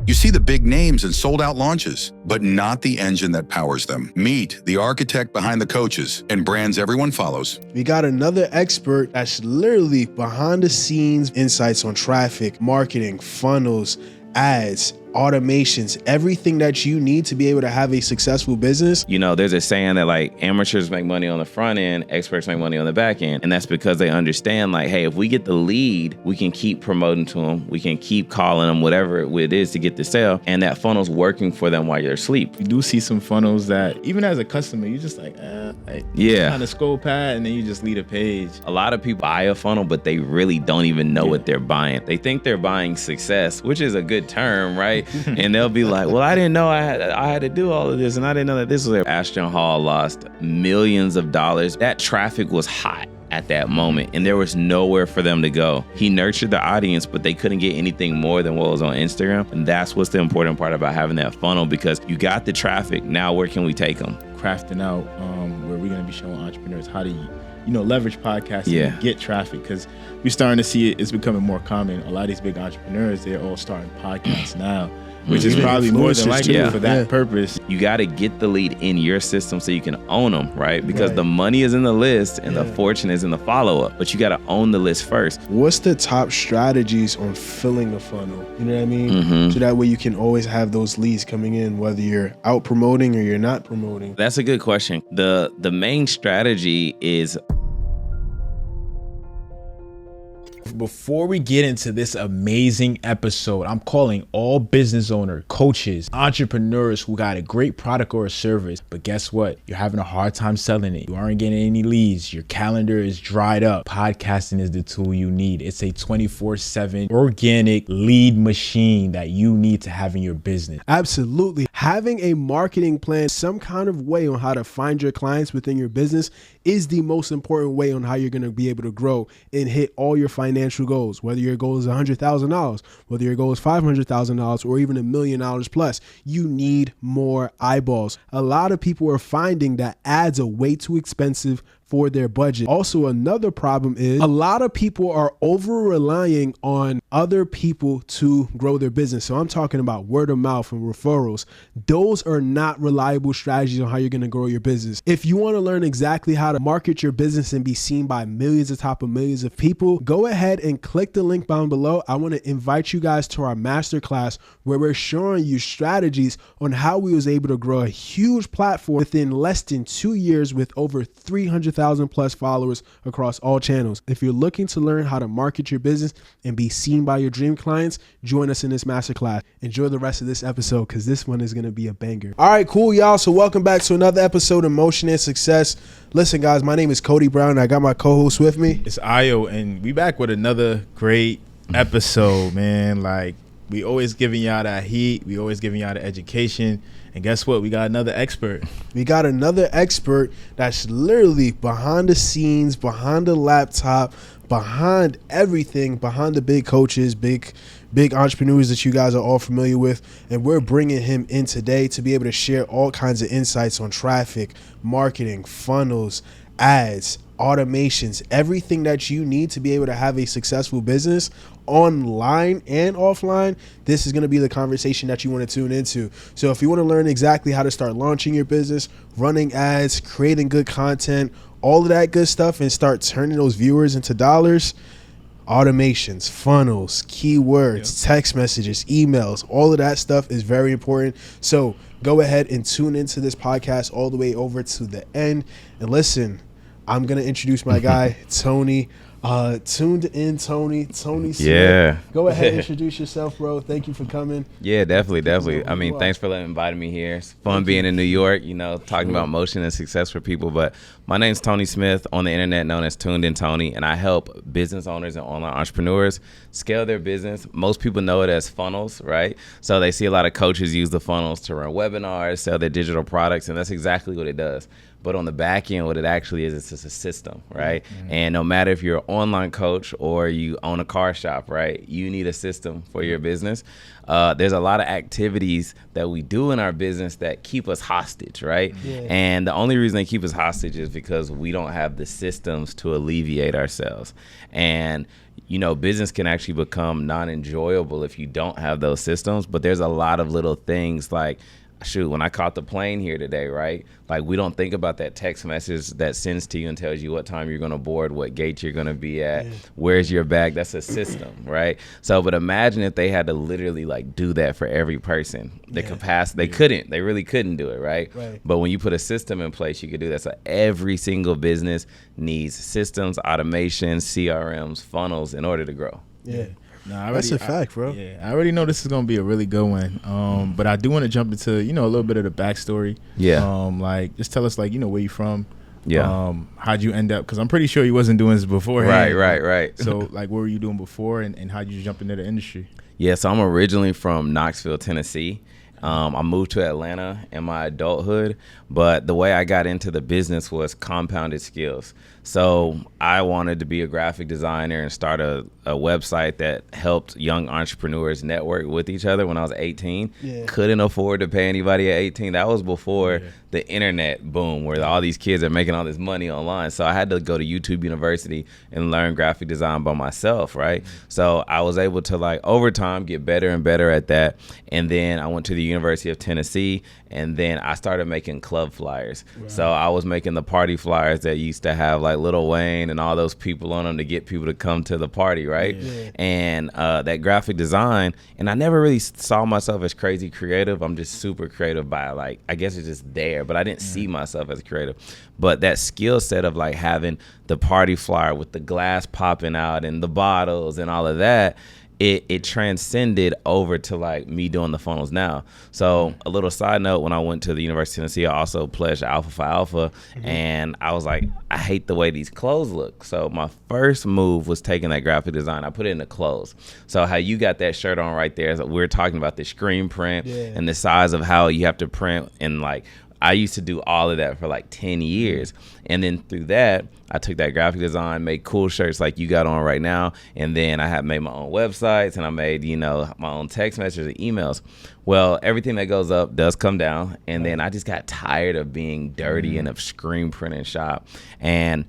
You see the big names and sold-out launches, but not the engine that powers them. Meet the architect behind the coaches and brands everyone follows. We got another expert that's literally behind the scenes insights on traffic, marketing, funnels, ads, automations, everything that you need to be able to have a successful business. You know, there's a saying that like amateurs make money on the front end, experts make money on the back end. And that's because they understand like, hey, if we get the lead, we can keep promoting to them. We can keep calling them, whatever it is to get the sale. And that funnel's working for them while you're asleep. You do see some funnels that even as a customer, you just like, yeah, kind of scroll past and then you just leave a page. A lot of people buy a funnel, but they really don't even know what they're buying. They think they're buying success, which is a good term, right? And they'll be like, well, I didn't know I had to do all of this, and I didn't know that this was where Ashton Hall lost millions of dollars. That traffic was hot at that moment, and there was nowhere for them to go. He nurtured the audience, but they couldn't get anything more than what was on Instagram. And that's what's the important part about having that funnel, because you got the traffic. Now where can we take them? Crafting out where we're going to be showing entrepreneurs how to leverage podcasting and get traffic, because we're starting to see it's becoming more common. A lot of these big entrepreneurs, they're all starting podcasts now, which is probably more than likely for that purpose. You got to get the lead in your system so you can own them, right? Because the money is in the list and the fortune is in the follow-up, but you got to own the list first. What's the top strategies on filling a funnel? You know what I mean? So that way you can always have those leads coming in, whether you're out promoting or you're not promoting. That's a good question. The main strategy is... Before we get into this amazing episode, I'm calling all business owners, coaches, entrepreneurs who got a great product or a service, but guess what? You're having a hard time selling it. You aren't getting any leads. Your calendar is dried up. Podcasting is the tool you need. It's a 24/7 organic lead machine that you need to have in your business. Absolutely. Having a marketing plan, some kind of way on how to find your clients within your business is the most important way on how you're going to be able to grow and hit all your financial goals, whether your goal is $100,000, whether your goal is $500,000 or even $1 million plus. You need more eyeballs. A lot of people are finding that ads are way too expensive for their budget. Also, another problem is a lot of people are over relying on other people to grow their business. So I'm talking about word of mouth and referrals. Those are not reliable strategies on how you're going to grow your business. If you want to learn exactly how to market your business and be seen by millions on top of millions of people, go ahead and click the link down below. I want to invite you guys to our masterclass where we're showing you strategies on how we was able to grow a huge platform within less than 2 years with over 300,000 plus followers across all channels. If you're looking to learn how to market your business and be seen by your dream clients, join us in this masterclass. Enjoy the rest of this episode because this one is going to be a banger. All right, cool, y'all. So welcome back to another episode of Motion and Success. Listen, guys, my name is Cody Brown. And I got my co-host with me. It's Ayo, and we back with another great episode, man. Like, we always giving y'all that heat. We always giving y'all the education. And guess what? We got another expert. We got another expert that's literally behind the scenes, behind the laptop, behind everything, behind the big coaches, big entrepreneurs that you guys are all familiar with. And we're bringing him in today to be able to share all kinds of insights on traffic, marketing, funnels, ads, automations, everything that you need to be able to have a successful business online and offline. This is going to be the conversation that you want to tune into. So if you want to learn exactly how to start launching your business, running ads, creating good content, all of that good stuff, and start turning those viewers into dollars, automations, funnels, keywords, text messages, emails, all of that stuff is very important. So go ahead and tune into this podcast all the way over to the end. And listen, I'm going to introduce my guy, Tony. TunedinTony, Tony Smith. Yeah. Go ahead and introduce yourself, bro. Thank you for coming. Yeah, definitely. I mean, thanks for inviting me here. It's fun being in New York, talking about motion and success for people. But my name's Tony Smith, on the internet known as TunedinTony, and I help business owners and online entrepreneurs scale their business. Most people know it as funnels, right? So they see a lot of coaches use the funnels to run webinars, sell their digital products, and that's exactly what it does. But on the back end, what it actually is, it's just a system, right? Mm-hmm. And no matter if you're an online coach or you own a car shop, right, you need a system for your business. There's a lot of activities that we do in our business that keep us hostage, right? Yeah. And the only reason they keep us hostage is because we don't have the systems to alleviate ourselves. And business can actually become non-enjoyable if you don't have those systems. But there's a lot of little things like, shoot, when I caught the plane here today, right? Like, we don't think about that text message that sends to you and tells you what time you're going to board, what gate you're going to be at, where's your bag. That's a system, right? So, but imagine if they had to literally like do that for every person. The capacity, they really couldn't do it, right? But when you put a system in place, you could do that. So every single business needs systems, automation, CRMs, funnels in order to grow. That's a fact, bro. I already know this is gonna be a really good one. But I do want to jump into a little bit of the backstory. Like, just tell us, like, where you from. How'd you end up? Because I'm pretty sure you wasn't doing this beforehand. Right. So, like, what were you doing before, and how'd you jump into the industry? So I'm originally from Knoxville, Tennessee. I moved to Atlanta in my adulthood, but the way I got into the business was compounded skills. So I wanted to be a graphic designer and start a website that helped young entrepreneurs network with each other when I was 18. Couldn't afford to pay anybody at 18. That was before the internet boom, where all these kids are making all this money online. So I had to go to YouTube University and learn graphic design by myself, right? So I was able to, like, over time get better and better at that. And then I went to the University of Tennessee, and then I started making club flyers. So I was making the party flyers that used to have like Lil Wayne and all those people on them to get people to come to the party, right? And that graphic design, and I never really saw myself as crazy creative. I'm just super creative by, like, I guess it's just there, but I didn't see myself as creative. But that skill set of like having the party flyer with the glass popping out and the bottles and all of that, it transcended over to like me doing the funnels now. So a little side note, when I went to the University of Tennessee, I also pledged Alpha Phi Alpha, and I was like, I hate the way these clothes look. So my first move was taking that graphic design, I put it into clothes. So how you got that shirt on right there, so we're talking about the screen print and the size of how you have to print, and like, I used to do all of that for like 10 years. And then through that, I took that graphic design, made cool shirts like you got on right now. And then I have made my own websites, and I made, my own text messages and emails. Well, everything that goes up does come down. And then I just got tired of being dirty and of screen print and shop. And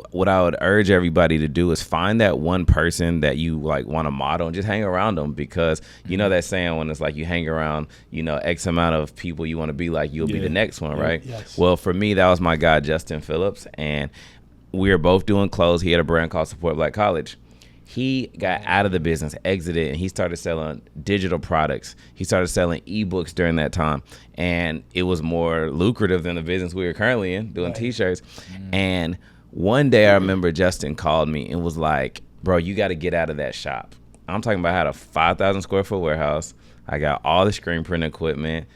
what I would urge everybody to do is find that one person that you like want to model and just hang around them, because that saying, when it's like you hang around, X amount of people you want to be like, you'll be the next one, right? Well, for me, that was my guy, Justin Phillips, and we were both doing clothes. He had a brand called Support Black College. He got out of the business, exited, and he started selling digital products. He started selling ebooks during that time, and it was more lucrative than the business we were currently in, doing t-shirts. And one day I remember Justin called me and was like, bro, you got to get out of that shop. I'm talking about, I had a 5,000 square foot warehouse. I got all the screen print equipment,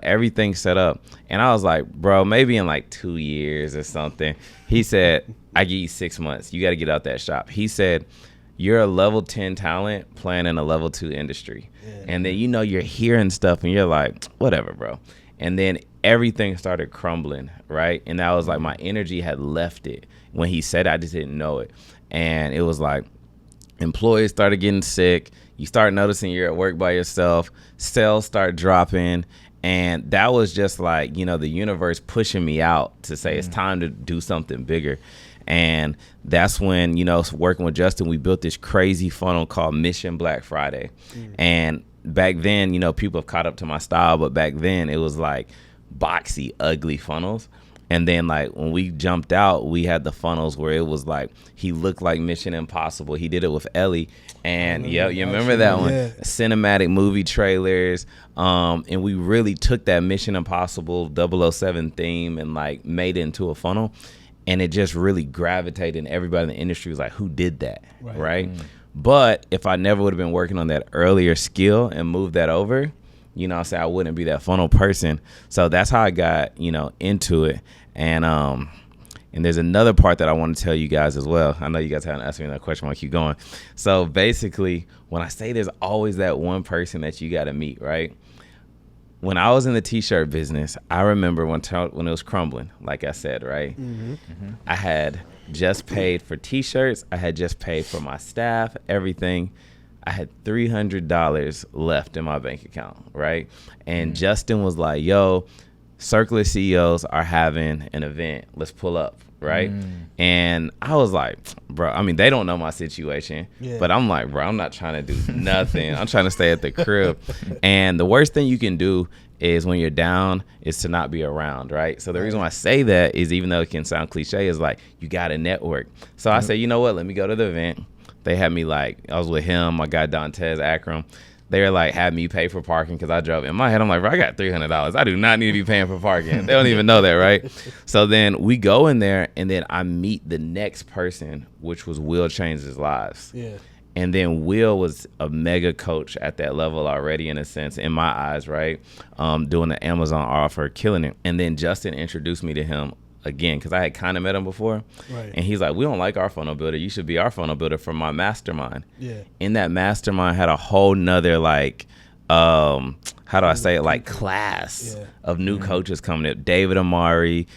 everything set up. And I was like, bro, maybe in like 2 years or something. He said, I give you 6 months. You got to get out that shop. He said, you're a level 10 talent playing in a level 2 industry. And then, you're hearing stuff and you're like, whatever, bro. And then everything started crumbling, right? And that was like, my energy had left it. When he said it, I just didn't know it. And it was like, employees started getting sick. You start noticing you're at work by yourself. Sales start dropping. And that was just like, the universe pushing me out to say it's time to do something bigger. And that's when, working with Justin, we built this crazy funnel called Mission Black Friday. And back then, people have caught up to my style, but back then it was like boxy, ugly funnels. And then, like, when we jumped out, we had the funnels where it was like, he looked like Mission Impossible. He did it with Ellie. And you remember that one? Cinematic movie trailers. And we really took that Mission Impossible 007 theme and like made it into a funnel. And it just really gravitated, and everybody in the industry was like, who did that, right? But if I never would have been working on that earlier skill and moved that over, I wouldn't be that funnel person. So that's how I got, into it. And there's another part that I want to tell you guys as well. I know you guys haven't asked me that question. I'll keep going. So basically, when I say there's always that one person that you got to meet, right? When I was in the t-shirt business, I remember when it was crumbling, like I said, right? I had just paid for t-shirts. I had just paid for my staff, everything. I had $300 left in my bank account, right? And Justin was like, yo, Circle of CEOs are having an event. Let's pull up, right? And I was like, bro, I mean, they don't know my situation, but I'm like, bro, I'm not trying to do nothing. I'm trying to stay at the crib. And the worst thing you can do is when you're down is to not be around, right? So the reason why I say that is, even though it can sound cliche, is like, you got to network. So I said, you know what, let me go to the event. They had me like, I was with him, my guy Dantes Akram. They were like, had me pay for parking because I drove. In my head, I'm like, bro, I got $300. I do not need to be paying for parking. They don't even know that, right? So then we go in there, and then I meet the next person, which was Will Changes Lives. Yeah. And then Will was a mega coach at that level already, in a sense, in my eyes, right? Doing the Amazon offer, killing it. And then Justin introduced me to him again, because I had kind of met him before. Right. And he's like, we don't like our funnel builder. You should be our funnel builder from my mastermind. Yeah. In that mastermind had a whole nother, like, how do I say it, like, class of new coaches coming up. David Amari,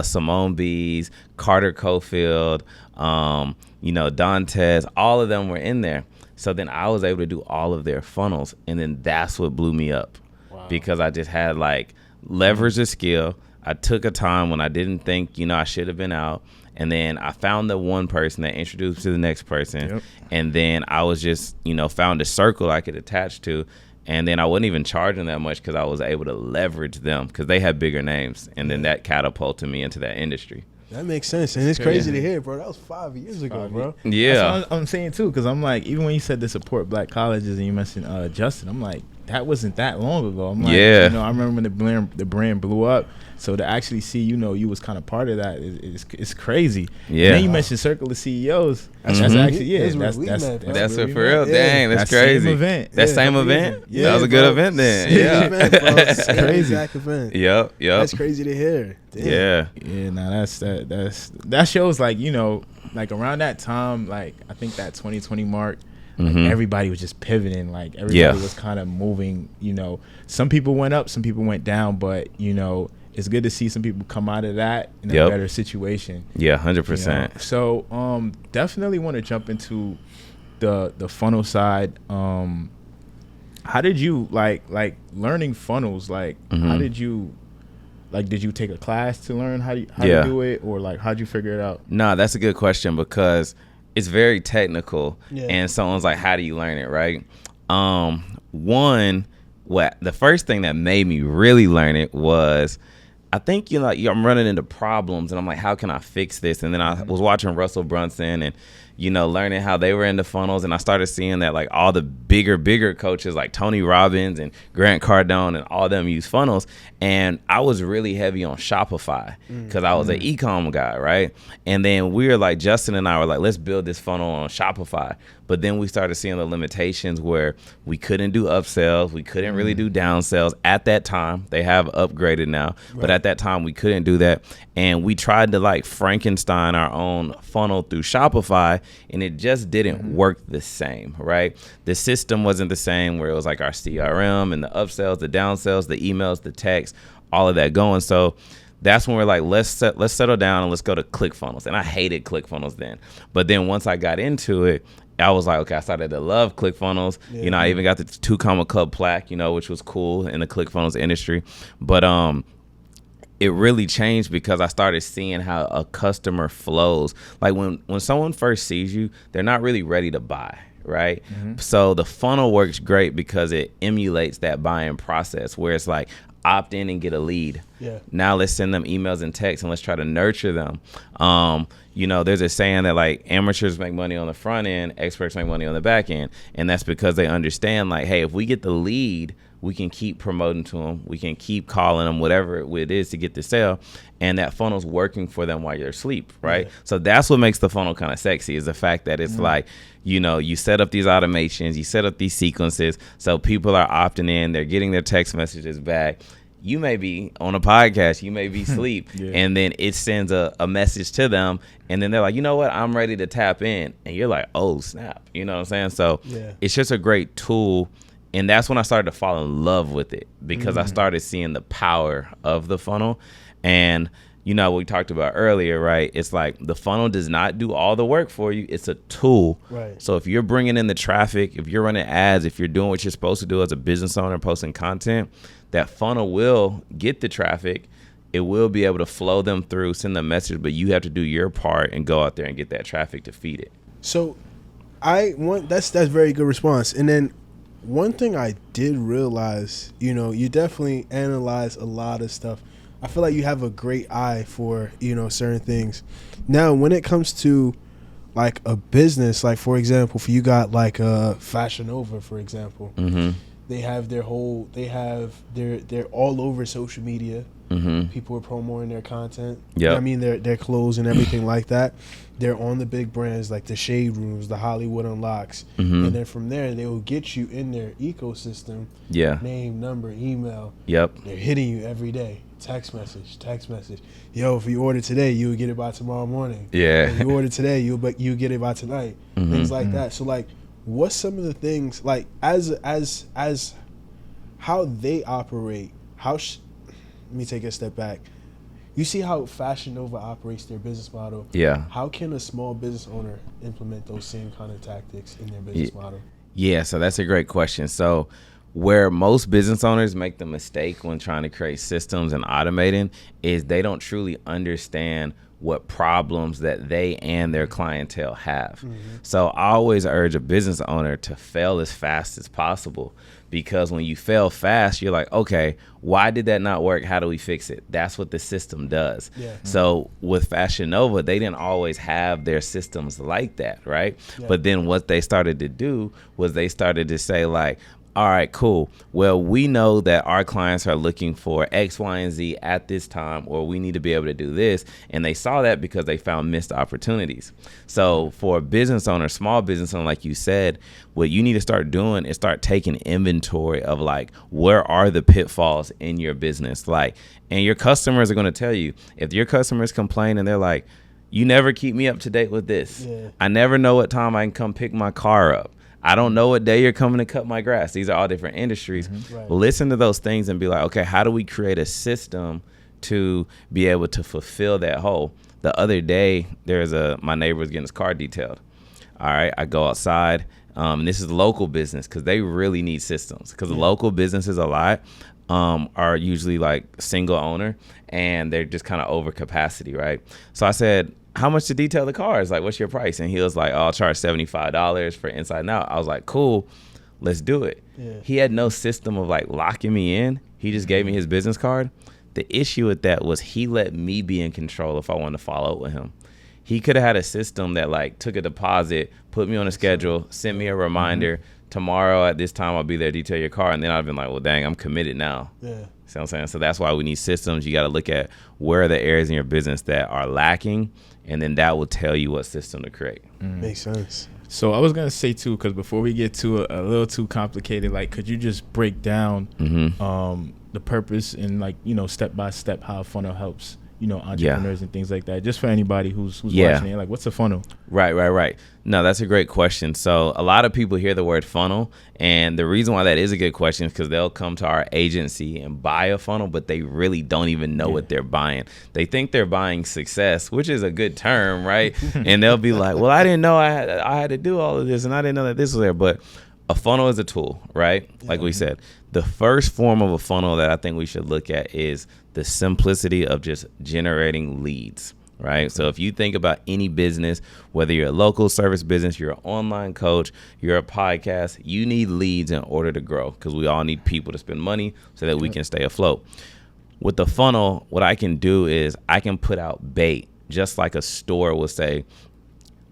Simone Bees, Carter Cofield, Dantes, all of them were in there. So then I was able to do all of their funnels. And then that's what blew me up. Wow. Because I just had, like, leverage the skill. I took a time when I didn't think, I should have been out. And then I found the one person that introduced me to the next person. Yep. And then I was just, found a circle I could attach to. And then I wasn't even charging that much because I was able to leverage them because they had bigger names. And then that catapulted me into that industry. That makes sense. And it's crazy to hear, bro. That was 5 years ago, bro. Yeah. That's what I'm saying, too, because I'm like, even when you said to support black colleges and you mentioned Justin, I'm like, that wasn't that long ago. I'm like, I remember when the brand blew up. So to actually see, you was kind of part of that is crazy. Yeah. And then you mentioned Circle of CEOs. That's actually, that's it for real. Dang, that's crazy. Same event. That same event? Yeah, that was a good event then. Yeah. Event, bro. It's crazy. Event. Yep. That's crazy to hear. Damn. Yeah. Yeah, no, that shows, like, like around that time, like I think that 2020 mark, like everybody was just pivoting, like everybody was kind of moving, some people went up, some people went down, but it's good to see some people come out of that in a better situation. Yeah, 100%. So definitely want to jump into the funnel side. How did you like learning funnels, like how did you, like, did you take a class to learn how to do it, or like how'd you figure it out? No, that's a good question because it's very technical, and someone's like, how do you learn it, right? The first thing that made me really learn it was, I think, I'm running into problems, and I'm like, how can I fix this? And then I was watching Russell Brunson and, learning how they were into funnels, and I started seeing that, like, all the bigger coaches like Tony Robbins and Grant Cardone and all them use funnels. And I was really heavy on Shopify because I was an e-com guy, right? And then we were like, Justin and I were like, let's build this funnel on Shopify. But then we started seeing the limitations where we couldn't do upsells. We couldn't really do downsells at that time. They have upgraded now. Right. But at that time, we couldn't do that. And we tried to, like, Frankenstein our own funnel through Shopify, and it just didn't work the same, right? The system wasn't the same, where it was like our CRM and the upsells, the downsells, the emails, the text, all of that going. So that's when we're like, let's settle down and let's go to ClickFunnels. And I hated ClickFunnels then. But then once I got into it, I was like, okay, I started to love ClickFunnels. I even got the 2 Comma Club plaque, which was cool in the ClickFunnels industry. But it really changed because I started seeing how a customer flows. Like when someone first sees you, they're not really ready to buy, right? So the funnel works great because it emulates that buying process where it's like, opt in and get a lead. Yeah. Now let's send them emails and texts and let's try to nurture them. There's a saying that, like, amateurs make money on the front end, experts make money on the back end. And that's because they understand, like, hey, if we get the lead, we can keep promoting to them. We can keep calling them, whatever it is, to get the sale. And that funnel's working for them while you're asleep, right? Yeah. So that's what makes the funnel kind of sexy, is the fact that it's like, you set up these automations, you set up these sequences, so people are opting in, they're getting their text messages back. You may be on a podcast, you may be asleep, and then it sends a message to them, and then they're like, you know what, I'm ready to tap in. And you're like, oh, snap. You know what I'm saying? So it's just a great tool. And that's when I started to fall in love with it, because I started seeing the power of the funnel. And, you know, we talked about earlier, right? It's like the funnel does not do all the work for you. It's a tool. Right. So if you're bringing in the traffic, if you're running ads, if you're doing what you're supposed to do as a business owner, posting content, that funnel will get the traffic. It will be able to flow them through, send them a message, but you have to do your part and go out there and get that traffic to feed it. So that's very good response. And then one thing I did realize, you know, you definitely analyze a lot of stuff. I feel like you have a great eye for, you know, certain things. Now, when it comes to like a business, like for example, if you got like a Fashion Nova, for example, they have they're all over social media. People are promoting their content. Yeah, I mean their clothes and everything like that. They're on the big brands like the Shade Rooms, the Hollywood Unlocks, and then from there they will get you in their ecosystem. Yeah, name, number, email. Yep, they're hitting you every day. Text message. Yo, if you order today, you will get it by tomorrow morning. Yeah, if you order today, you get it by tonight. Things like that. So like, what's some of the things like as how they operate? Let me take a step back. You see how Fashion Nova operates their business model. Yeah. How can a small business owner implement those same kind of tactics in their business model? Yeah, so that's a great question. So where most business owners make the mistake when trying to create systems and automating is they don't truly understand what problems that they and their clientele have. So I always urge a business owner to fail as fast as possible, because when you fail fast, you're like, okay, why did that not work? How do we fix it? That's what the system does. Yeah. So with Fashion Nova, they didn't always have their systems like that, right? Yeah. But then what they started to do was they started to say like, all right, cool. Well, we know that our clients are looking for X, Y, and Z at this time, or we need to be able to do this. And they saw that because they found missed opportunities. So for a business owner, small business owner, like you said, what you need to start doing is start taking inventory of like, where are the pitfalls in your business? Like, and your customers are going to tell you, if your customers complain and they're like, you never keep me up to date with this. Yeah. I never know what time I can come pick my car up. I don't know what day you're coming to cut my grass. These are all different industries. Right. Listen to those things and be like, okay, how do we create a system to be able to fulfill that hole? The other day, my neighbor was getting his car detailed. All right, I go outside. And this is local business because they really need systems, because the local businesses a lot are usually like single owner and they're just kind of over capacity, right? So I said, how much to detail the cars? Like, what's your price? And he was like, oh, I'll charge $75 for inside and out. I was like, cool, let's do it. Yeah. He had no system of like locking me in. He just gave me his business card. The issue with that was he let me be in control if I wanted to follow up with him. He could have had a system that like took a deposit, put me on a schedule, sent me a reminder, tomorrow at this time I'll be there to detail your car. And then I've been like, well, dang, I'm committed now. Yeah. See what I'm saying? So that's why we need systems. You got to look at where are the areas in your business that are lacking, and then that will tell you what system to create. Makes sense. So I was going to say, too, because before we get to a little too complicated, like, could you just break down the purpose and, like, you know, step by step how a funnel helps, you know, entrepreneurs and things like that, just for anybody who's watching it? Like, what's a funnel? Right. No, that's a great question. So a lot of people hear the word funnel, and the reason why that is a good question is because they'll come to our agency and buy a funnel, but they really don't even know what they're buying. They think they're buying success, which is a good term, right? And they'll be like, well, I didn't know I had to do all of this, and I didn't know that this was there. But a funnel is a tool, right? Like we said, the first form of a funnel that I think we should look at is the simplicity of just generating leads, right? So if you think about any business, whether you're a local service business, you're an online coach, you're a podcast, you need leads in order to grow, because we all need people to spend money so that we can stay afloat. With the funnel, what I can do is I can put out bait, just like a store will say,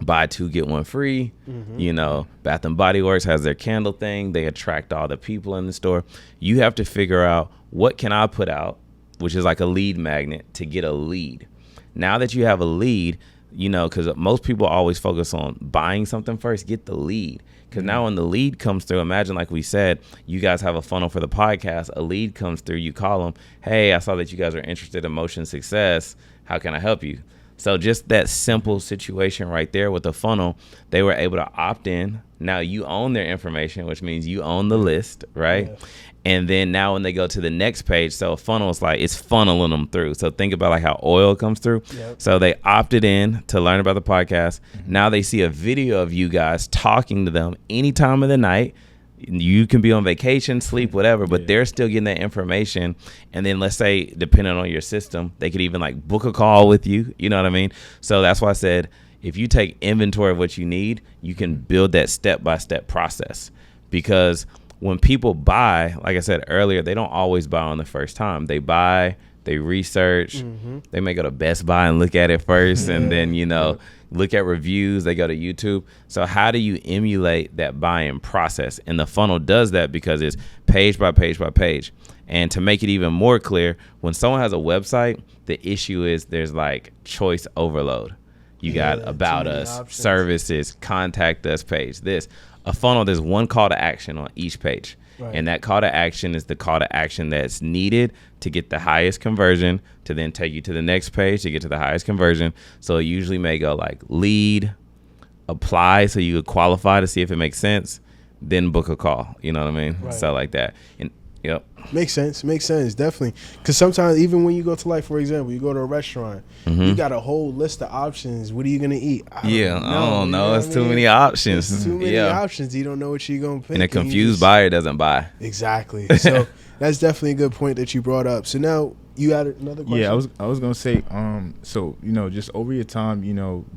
buy 2 get 1 free. You know, Bath and Body Works has their candle thing. They attract all the people in the store. You have to figure out, what can I put out, which is like a lead magnet, to get a lead. Now that you have a lead, you know, because most people always focus on buying something first, get the lead. Because now when the lead comes through, imagine, like we said, you guys have a funnel for the podcast. A lead comes through, you call them, hey, I saw that you guys are interested in motion success. How can I help you? So just that simple situation right there with the funnel, they were able to opt in. Now you own their information, which means you own the list, right? Yeah. And then now when they go to the next page, so a funnel is like, it's funneling them through. So think about like how oil comes through. Yep. So they opted in to learn about the podcast. Mm-hmm. Now they see a video of you guys talking to them any time of the night. You can be on vacation, sleep, whatever, but they're still getting that information. And then let's say, depending on your system, they could even like book a call with you. You know what I mean? So that's why I said, if you take inventory of what you need, you can build that step-by-step process. Because when people buy, like I said earlier, they don't always buy on the first time. They buy, they research, they may go to Best Buy and look at it first, and then, look at reviews, they go to YouTube. So how do you emulate that buying process? And the funnel does that because it's page by page by page. And to make it even more clear, when someone has a website, the issue is there's like choice overload. You got about us, options, services, contact us page, this. A funnel, there's one call to action on each page. Right. And that call to action is the call to action that's needed to get the highest conversion, to then take you to the next page to get to the highest conversion. So it usually may go like lead, apply, so you could qualify to see if it makes sense, then book a call. You know what I mean? Right. So like that. And yep. Makes sense, definitely. Because sometimes even when you go to, like, for example, you go to a restaurant, you got a whole list of options. What are you going to eat? I don't know. It's too many options. It's too many options. You don't know what you're going to pick. And a confused buyer doesn't buy. Exactly. So that's definitely a good point that you brought up. So now you had another question? Yeah, I was going to say, so, just over your time,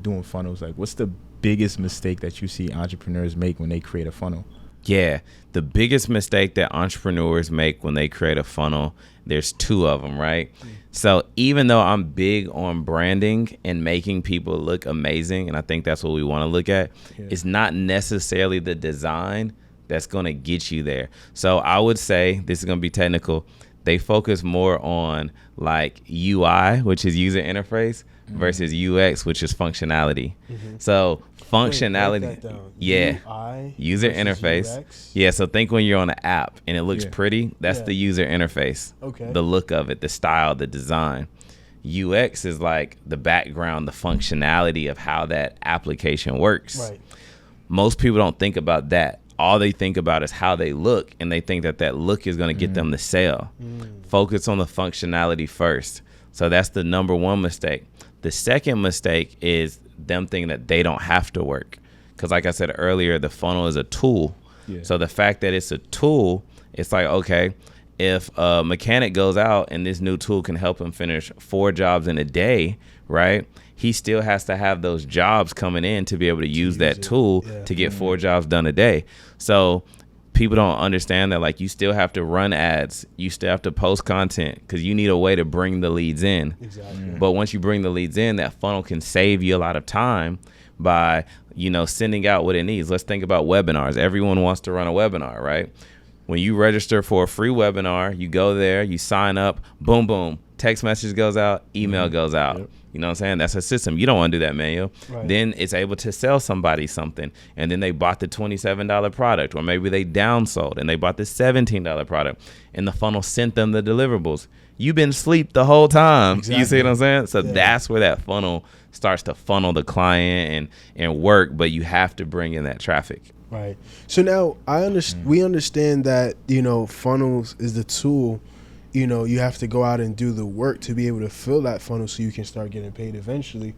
doing funnels, like what's the biggest mistake that you see entrepreneurs make when they create a funnel? Yeah, the biggest mistake that entrepreneurs make when they create a funnel, there's two of them, right? So even though I'm big on branding and making people look amazing, and I think that's what we want to look at, it's not necessarily the design that's going to get you there. So I would say, this is going to be technical, they focus more on like UI, which is user interface, versus UX, which is functionality. So functionality, UI user interface. UX? Yeah, so think when you're on an app and it looks pretty, that's the user interface. Okay. The look of it, the style, the design. UX is like the background, the functionality of how that application works. Right. Most people don't think about that. All they think about is how they look, and they think that that look is going to get them the sale. Focus on the functionality first. So that's the number one mistake. The second mistake is them thinking that they don't have to work. Because like I said earlier, the funnel is a tool. Yeah. So the fact that it's a tool, it's like, okay, if a mechanic goes out and this new tool can help him finish 4 jobs in a day, right? He still has to have those jobs coming in to be able to use that tool to get 4 jobs done a day. So people don't understand that, like, you still have to run ads, you still have to post content, because you need a way to bring the leads in. Exactly. But once you bring the leads in, that funnel can save you a lot of time by, sending out what it needs. Let's think about webinars. Everyone wants to run a webinar, right? When you register for a free webinar, you go there, you sign up, boom, boom, text message goes out, email goes out. Yep. You know what I'm saying? That's a system. You don't want to do that manual. Right. Then it's able to sell somebody something, and then they bought the $27 product, or maybe they downsold and they bought the $17 product, and the funnel sent them the deliverables. You've been asleep the whole time. Exactly. You see what I'm saying? So that's where that funnel starts to funnel the client and work, but you have to bring in that traffic. Right. So now we understand that, funnels is the tool. You have to go out and do the work to be able to fill that funnel so you can start getting paid eventually.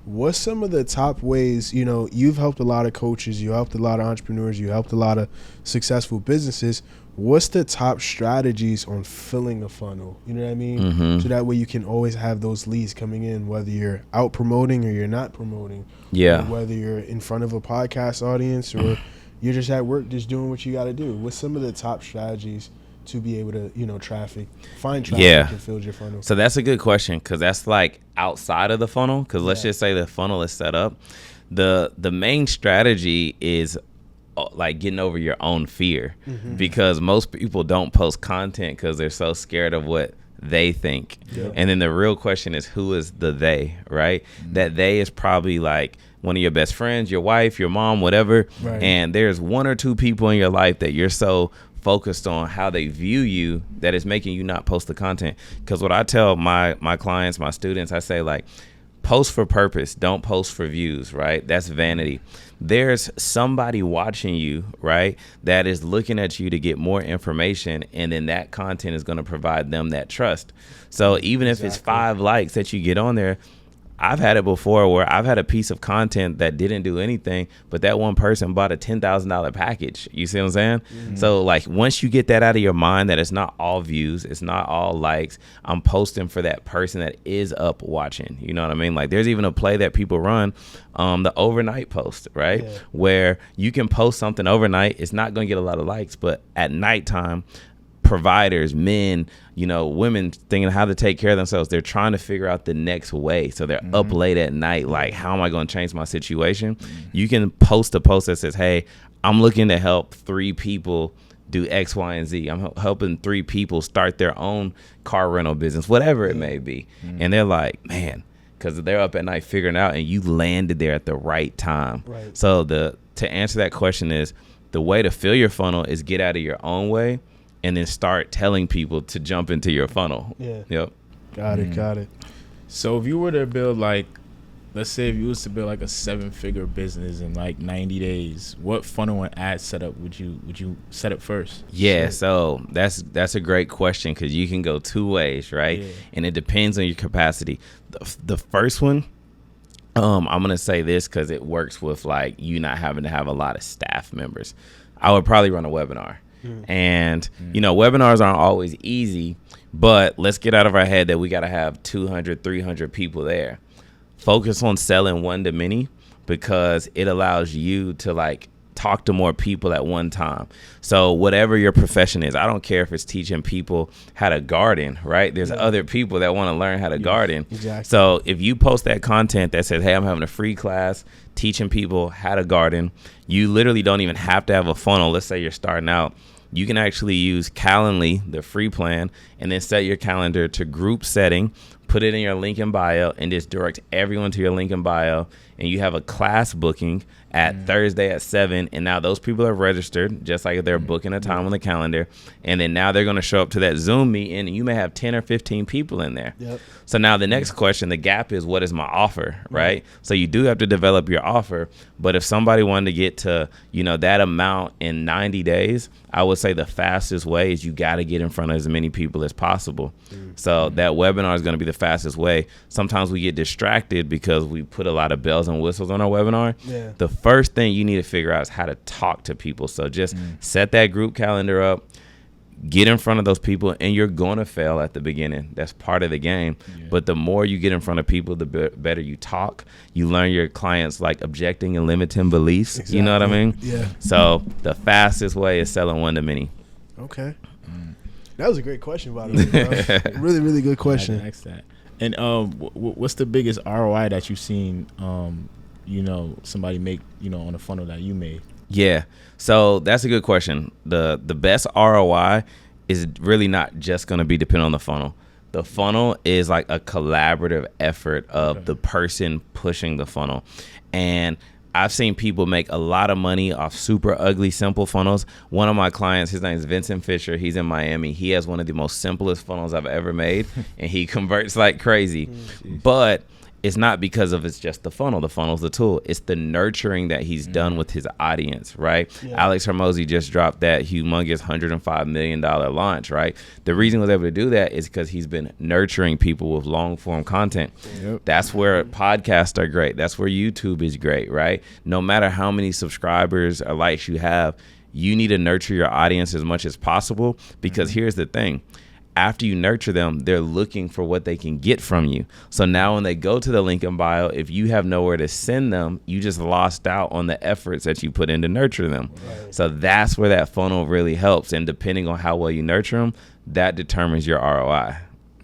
What's some of the top ways, you've helped a lot of coaches, you helped a lot of entrepreneurs, you helped a lot of successful businesses. What's the top strategies on filling a funnel? You know what I mean? So that way you can always have those leads coming in, whether you're out promoting or you're not promoting. Yeah. Whether you're in front of a podcast audience or you're just at work just doing what you got to do. What's some of the top strategies to be able to, find traffic and fill your funnel? So that's a good question, because that's like outside of the funnel. Because let's just say the funnel is set up. The main strategy is like getting over your own fear, because most people don't post content because they're so scared of what they think. Yep. And then the real question is, who is the they, right? That they is probably like one of your best friends, your wife, your mom, whatever. Right. And there's 1 or 2 people in your life that you're so focused on how they view you that is making you not post the content. Because what I tell my clients, my students, I say, like, post for purpose. Don't post for views, right? That's vanity. There's somebody watching you, right, that is looking at you to get more information, and then that content is going to provide them that trust. So even if it's 5 likes that you get on there, I've had it before where I've had a piece of content that didn't do anything, but that one person bought a $10,000 package. You see what I'm saying? Mm-hmm. So like once you get that out of your mind that it's not all views, it's not all likes, I'm posting for that person that is up watching. You know what I mean? Like there's even a play that people run, the overnight post, right? Yeah. Where you can post something overnight. It's not going to get a lot of likes, but at nighttime, providers, men, women thinking how to take care of themselves. They're trying to figure out the next way. So they're up late at night. Like, how am I going to change my situation? You can post a post that says, hey, I'm looking to help 3 people do X, Y, and Z. I'm helping 3 people start their own car rental business, whatever it may be. And they're like, man, because they're up at night figuring it out, and you landed there at the right time. Right. So to answer that question is, the way to fill your funnel is get out of your own way and then start telling people to jump into your funnel. Yeah. Yep. Got it. So if you were to build let's say if you was to build like a 7-figure business in like 90 days, what funnel and ad setup would you set up first? Yeah, so that's a great question because you can go 2 ways, right? Yeah. And it depends on your capacity. The first one, I'm gonna say this because it works with like you not having to have a lot of staff members. I would probably run a webinar. And, webinars aren't always easy, but let's get out of our head that we got to have 200, 300 people there. Focus on selling one to many because it allows you to like talk to more people at one time. So whatever your profession is, I don't care if it's teaching people how to garden, right? There's other people that want to learn how to garden. Exactly. So if you post that content that says, hey, I'm having a free class teaching people how to garden, you literally don't even have to have a funnel. Let's say you're starting out. You can actually use Calendly, the free plan, and then set your calendar to group setting, put it in your link in bio, and just direct everyone to your link in bio. And you have a class booking at Thursday at 7. And now those people are registered, just like they're booking a time on the calendar. And then now they're going to show up to that Zoom meeting, and you may have 10 or 15 people in there. Yep. So now the next question, the gap is, what is my offer, right? So you do have to develop your offer. But if somebody wanted to get to, that amount in 90 days, I would say the fastest way is you got to get in front of as many people as possible. So that webinar is going to be the fastest way. Sometimes we get distracted because we put a lot of bells and whistles on our webinar. Yeah. The first thing you need to figure out is how to talk to people. So just set that group calendar up, get in front of those people, and you're going to fail at the beginning. That's part of the game. Yeah. But the more you get in front of people, the better you talk. You learn your clients like objecting and limiting beliefs. Exactly. You know what I mean? Yeah. So the fastest way is selling one to many. Okay. That was a great question, by the way, bro. Really, really good question. I that. And what's the biggest ROI that you've seen, somebody make, on a funnel that you made? Yeah. So that's a good question. The best ROI is really not just going to be dependent on the funnel. The funnel is like a collaborative effort of the person pushing the funnel. And I've seen people make a lot of money off super ugly, simple funnels. One of my clients, his name is Vincent Fisher. He's in Miami. He has one of the most simplest funnels I've ever made, and he converts like crazy. But it's not because of it's just the funnel. The funnel's the tool. It's the nurturing that he's done with his audience, right? Yeah. Alex Hormozi just dropped that humongous $105 million launch, right? The reason he was able to do that is because he's been nurturing people with long form content. Yep. That's where podcasts are great. That's where YouTube is great, right? No matter how many subscribers or likes you have, you need to nurture your audience as much as possible because here's the thing. After you nurture them, they're looking for what they can get from you. So now when they go to the link in bio, if you have nowhere to send them, you just lost out on the efforts that you put in to nurture them. Right. So that's where that funnel really helps. And depending on how well you nurture them, that determines your ROI.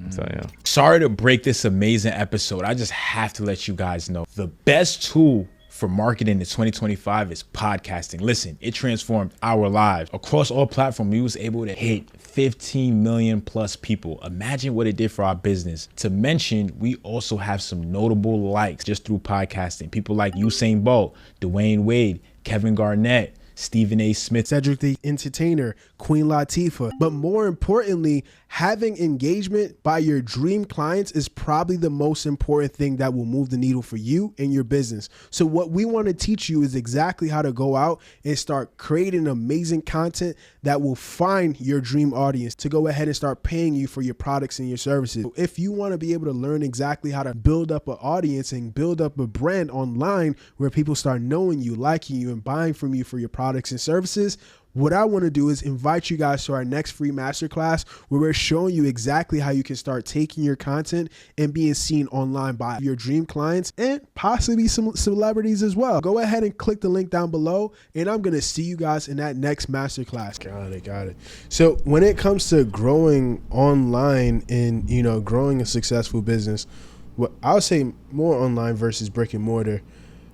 So, yeah. Sorry to break this amazing episode. I just have to let you guys know the best tool for marketing in 2025 is podcasting. Listen, it transformed our lives. Across all platforms, we was able to hit 15 million plus people. Imagine what it did for our business. To mention, we also have some notable likes just through podcasting. People like Usain Bolt, Dwayne Wade, Kevin Garnett, Stephen A. Smith, Cedric the Entertainer, Queen Latifah. But more importantly, having engagement by your dream clients is probably the most important thing that will move the needle for you and your business. So what we want to teach you is exactly how to go out and start creating amazing content that will find your dream audience to go ahead and start paying you for your products and your services. If you want to be able to learn exactly how to build up an audience and build up a brand online where people start knowing you, liking you, and buying from you for your products and services, what I want to do is invite you guys to our next free masterclass where we're showing you exactly how you can start taking your content and being seen online by your dream clients and possibly some celebrities as well. Go ahead and click the link down below, and I'm going to see you guys in that next masterclass. Got it. So when it comes to growing online and, growing a successful business, what I would say more online versus brick and mortar,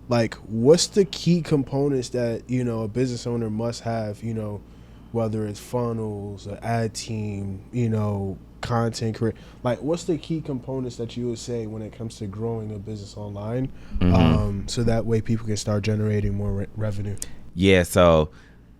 like, what's the key components that, a business owner must have, whether it's funnels, an ad team, content creation? Like, what's the key components that you would say when it comes to growing a business online, so that way people can start generating more revenue? Yeah, so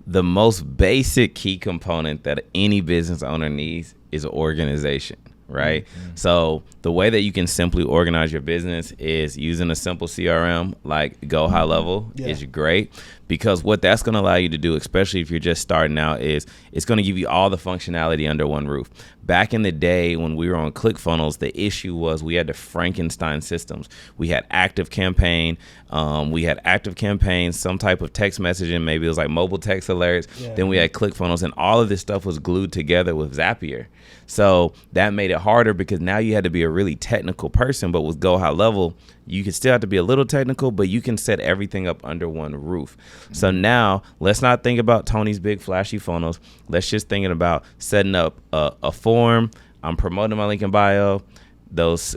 the most basic key component that any business owner needs is organization. Right. So the way that you can simply organize your business is using a simple CRM like Go High Level is great, because what that's going to allow you to do, especially if you're just starting out, is it's going to give you all the functionality under one roof. Back in the day when we were on ClickFunnels, the issue was we had the Frankenstein systems. We had Active Campaign, some type of text messaging, maybe it was like mobile text alerts. Then we had ClickFunnels, and all of this stuff was glued together with Zapier. So that made it harder because now you had to be a really technical person. But with Go High Level, you can still have to be a little technical, but you can set everything up under one roof. So now let's not think about Tony's big flashy funnels. Let's just think about setting up a form. I'm promoting my link in bio. Those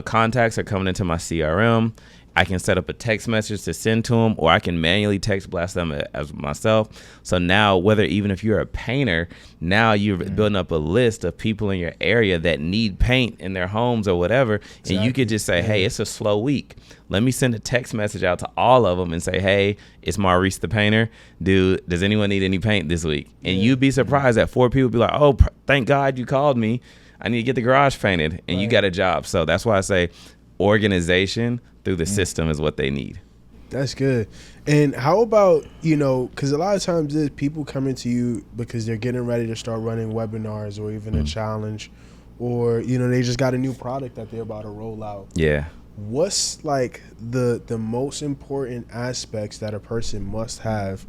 contacts are coming into my CRM. I can set up a text message to send to them, or I can manually text blast them as myself. So now, even if you're a painter, now you're building up a list of people in your area that need paint in their homes or whatever. Exactly. And you could just say, hey, it's a slow week. Let me send a text message out to all of them and say, hey, it's Maurice the painter. Dude, does anyone need any paint this week? And you'd be surprised that 4 people be like, oh, thank God you called me. I need to get the garage painted. And you got a job. So that's why I say organization through the system is what they need. That's good. And how about, because a lot of times there's people coming to you because they're getting ready to start running webinars or even a challenge, or, they just got a new product that they're about to roll out. Yeah. What's like the most important aspects that a person must have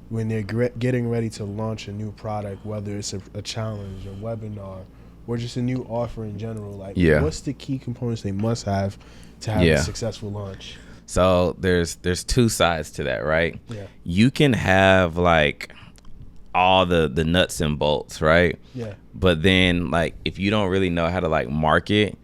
when they're getting ready to launch a new product, whether it's a challenge, a webinar, or just a new offer in general? Like, what's the key components they must have to have a successful launch? So there's two sides to that, right? Yeah. You can have like all the nuts and bolts, right? Yeah. But then like if you don't really know how to like market,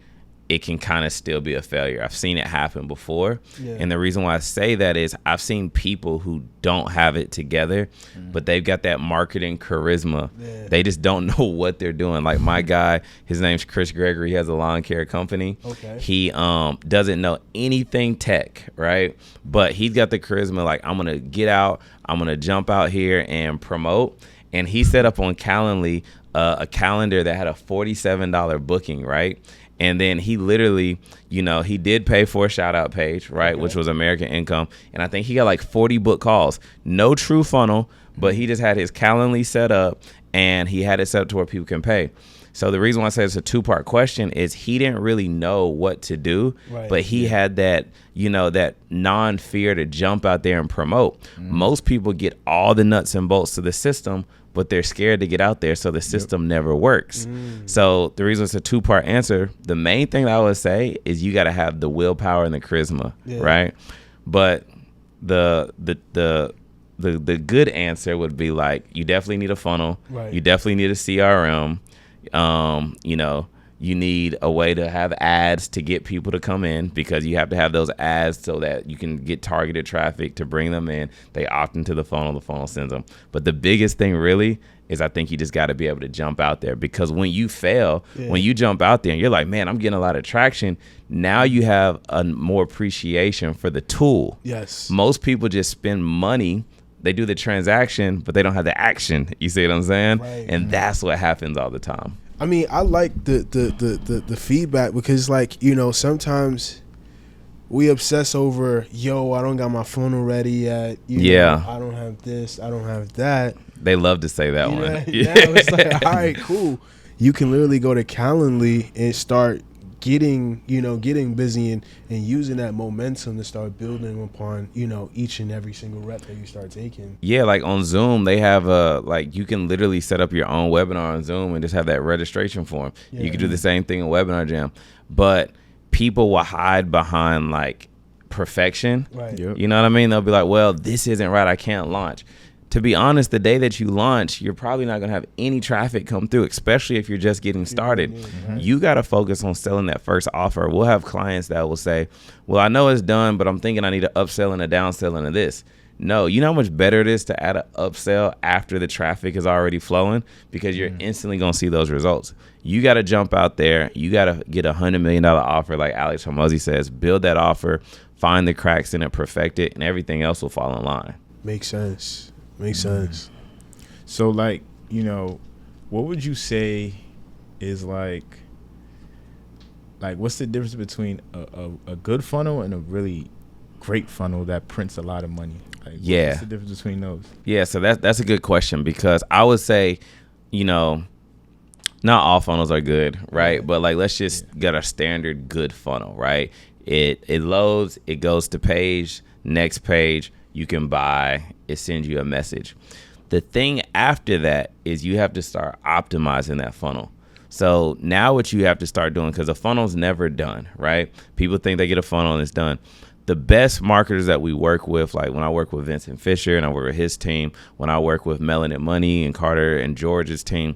it can kind of still be a failure. I've seen it happen before. Yeah. And the reason why I say that is I've seen people who don't have it together, but they've got that marketing charisma. Yeah. They just don't know what they're doing. Like my guy, his name's Chris Gregory. He has a lawn care company. Okay. He doesn't know anything tech, right? But he's got the charisma. Like, I'm going to get out. I'm going to jump out here and promote. And he set up on Calendly a calendar that had a $47 booking, right? And then he literally, he did pay for a shout out page, right? Okay. Which was American Income. And I think he got like 40 book calls. No true funnel, but he just had his Calendly set up and he had it set up to where people can pay. So the reason why I say it's a 2-part question is he didn't really know what to do, but he had that, that non-fear to jump out there and promote. Most people get all the nuts and bolts to the system, but they're scared to get out there, so the system never works. So the reason it's a 2-part answer, the main thing that I would say is you got to have the willpower and the charisma, right? But the good answer would be like, you definitely need a funnel. Right. You definitely need a CRM. You need a way to have ads to get people to come in, because you have to have those ads so that you can get targeted traffic to bring them in. They opt into the funnel sends them. But the biggest thing really is I think you just got to be able to jump out there, because when you fail, when you jump out there and you're like, man, I'm getting a lot of traction, now you have a more appreciation for the tool. Yes. Most people just spend money they do the transaction, but they don't have the action. You see what I'm saying? Right. And that's what happens all the time. I mean, I like the feedback because, like, you know, sometimes we obsess over, yo, I don't got my funnel ready yet. You know, I don't have this. I don't have that. They love to say that one. Now it's like, all right, cool. You can literally go to Calendly and start getting busy and using that momentum to start building upon, you know, each and every single rep that you start taking. Yeah, like on Zoom, they have like you can literally set up your own webinar on Zoom and just have that registration form. Yeah. You can do the same thing in Webinar Jam, but people will hide behind like perfection. Right. Yep. You know what I mean? They'll be like, well, this isn't right. I can't launch. To be honest, the day that you launch, you're probably not going to have any traffic come through, especially if you're just getting started. Mm-hmm. You got to focus on selling that first offer. We'll have clients that will say, well, I know it's done, but I'm thinking I need an upsell and a downsell into this. No, you know how much better it is to add an upsell after the traffic is already flowing, because you're instantly going to see those results. You got to jump out there. You got to get $100 million offer, like Alex Hormozi says, build that offer, find the cracks in it, perfect it, and everything else will fall in line. Makes sense. Makes sense. So, like, you know, what would you say is like what's the difference between a good funnel and a really great funnel that prints a lot of money? Like, what's the difference between those? Yeah, so that's a good question, because I would say, you know, not all funnels are good, right? But like, let's just get a standard good funnel, right? It loads, it goes to page, next page, you can buy, it sends you a message. The thing after that is you have to start optimizing that funnel. So now what you have to start doing, because a funnel's never done, right? People think they get a funnel and it's done. The best marketers that we work with, like when I work with Vincent Fisher and I work with his team, when I work with Melanin Money and Carter and George's team,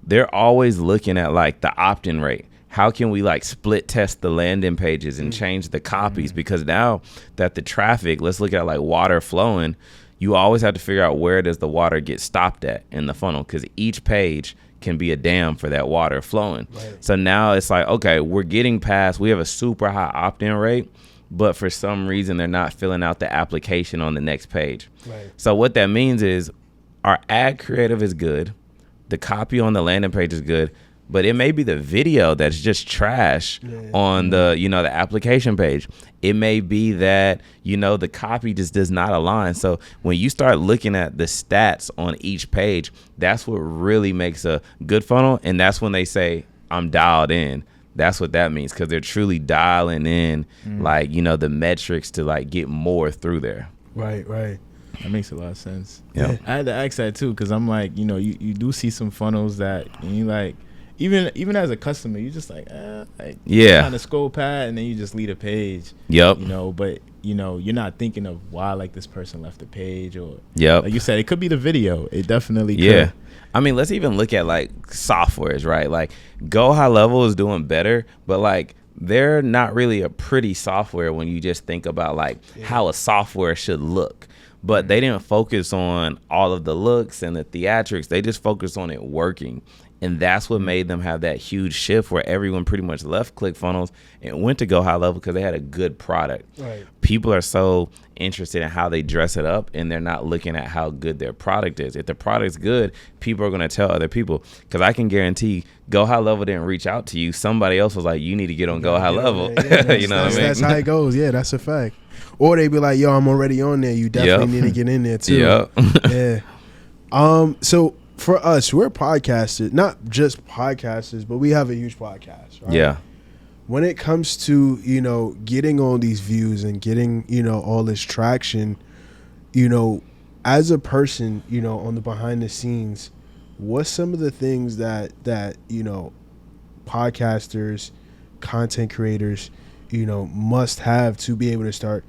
they're always looking at like the opt-in rate. How can we like split test the landing pages and change the copies? Because now that the traffic, let's look at like water flowing, you always have to figure out where does the water get stopped at in the funnel, because each page can be a dam for that water flowing. Right. So now it's like, okay, we're getting past, we have a super high opt-in rate, but for some reason they're not filling out the application on the next page. Right. So what that means is our ad creative is good, the copy on the landing page is good, but it may be the video that's just trash on the, you know, the application page. It may be that, you know, the copy just does not align. So when you start looking at the stats on each page, that's what really makes a good funnel. And that's when they say, I'm dialed in. That's what that means, because they're truly dialing in, like, you know, the metrics to like get more through there. Right, right. That makes a lot of sense. Yeah. I had to ask that too, because I'm like, you know, you do see some funnels that, and you like, even as a customer, you just like, kind of scroll past, and then you just leave a page. Yep. You know, but you know, you're not thinking of why like this person left the page, or like you said, it could be the video. It definitely could. Yeah. I mean, let's even look at like softwares, right? Like Go High Level is doing better, but like they're not really a pretty software when you just think about like how a software should look. But they didn't focus on all of the looks and the theatrics. They just focused on it working. And that's what made them have that huge shift where everyone pretty much left ClickFunnels and went to Go High Level because they had a good product. Right. People are so interested in how they dress it up, and they're not looking at how good their product is. If the product's good, people are going to tell other people, because I can guarantee Go High Level didn't reach out to you. Somebody else was like, you need to get on Go High Level. You know what I mean? That's how it goes. Yeah, that's a fact. Or they be like, yo, I'm already on there. You definitely need to get in there too. Yeah. So for us, we're podcasters, not just podcasters, but we have a huge podcast, right? Yeah. When it comes to, you know, getting all these views and getting, you know, all this traction, you know, as a person, you know, on the behind the scenes, what's some of the things that, you know, podcasters, content creators, you know, must have to be able to start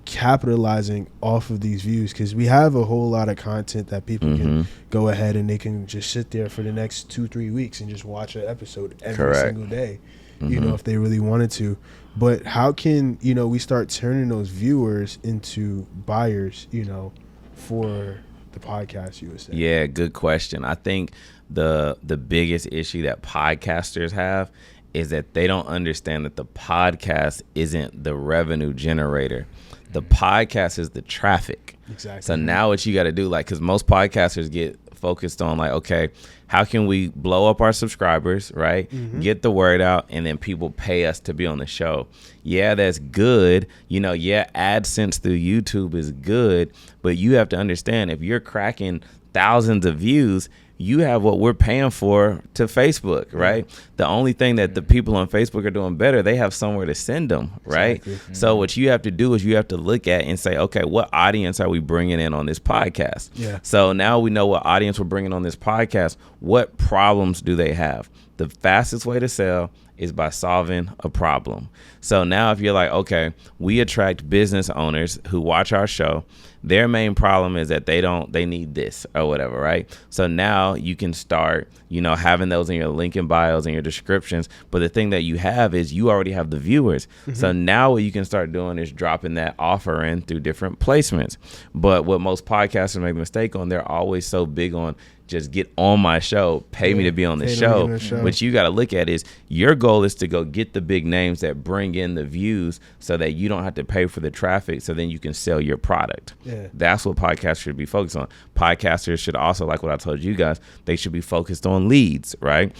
capitalizing off of these views? Because we have a whole lot of content that people can go ahead and they can just sit there for the next 2-3 weeks and just watch an episode every single day, you know, if they really wanted to. But how can, you know, we start turning those viewers into buyers, you know, for the podcast, you would say? Yeah, good question. I think the biggest issue that podcasters have is that they don't understand that the podcast isn't the revenue generator. The podcast is the traffic. Exactly. So now what you got to do, like, because most podcasters get focused on like, okay, how can we blow up our subscribers, right? Get the word out, and then people pay us to be on the show. Yeah, that's good. Yeah, AdSense through YouTube is good, but you have to understand, if you're cracking thousands of views, you have what we're paying for to Facebook, right? The only thing that the people on Facebook are doing better, they have somewhere to send them, right? Exactly. So what you have to do is you have to look at and say, okay, what audience are we bringing in on this podcast? Yeah. So now we know what audience we're bringing on this podcast. What problems do they have? The fastest way to sell is by solving a problem. So now if you're like, okay, we attract business owners who watch our show, their main problem is that they need this or whatever, right? So now you can start, having those in your link in bios and your descriptions. But the thing that you have is you already have the viewers. So now what you can start doing is dropping that offer in through different placements. But what most podcasters make the mistake on, they're always so big on just get on my show, pay me to be on the show. What you got to look at is your goal is to go get the big names that bring in the views so that you don't have to pay for the traffic, so then you can sell your product. Yeah. That's what podcasters should be focused on. Podcasters should also, like what I told you guys, they should be focused on leads, right?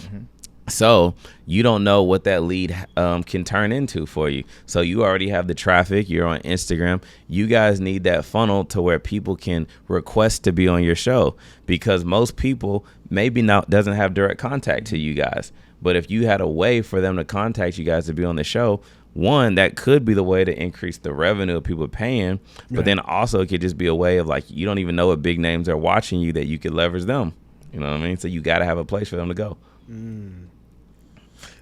So you don't know what that lead can turn into for you. So you already have the traffic. You're on Instagram. You guys need that funnel to where people can request to be on your show, because most people maybe doesn't have direct contact to you guys. But if you had a way for them to contact you guys to be on the show, one, that could be the way to increase the revenue of people paying. But then also it could just be a way of like, you don't even know what big names are watching you that you could leverage them. You know what I mean? So you got to have a place for them to go.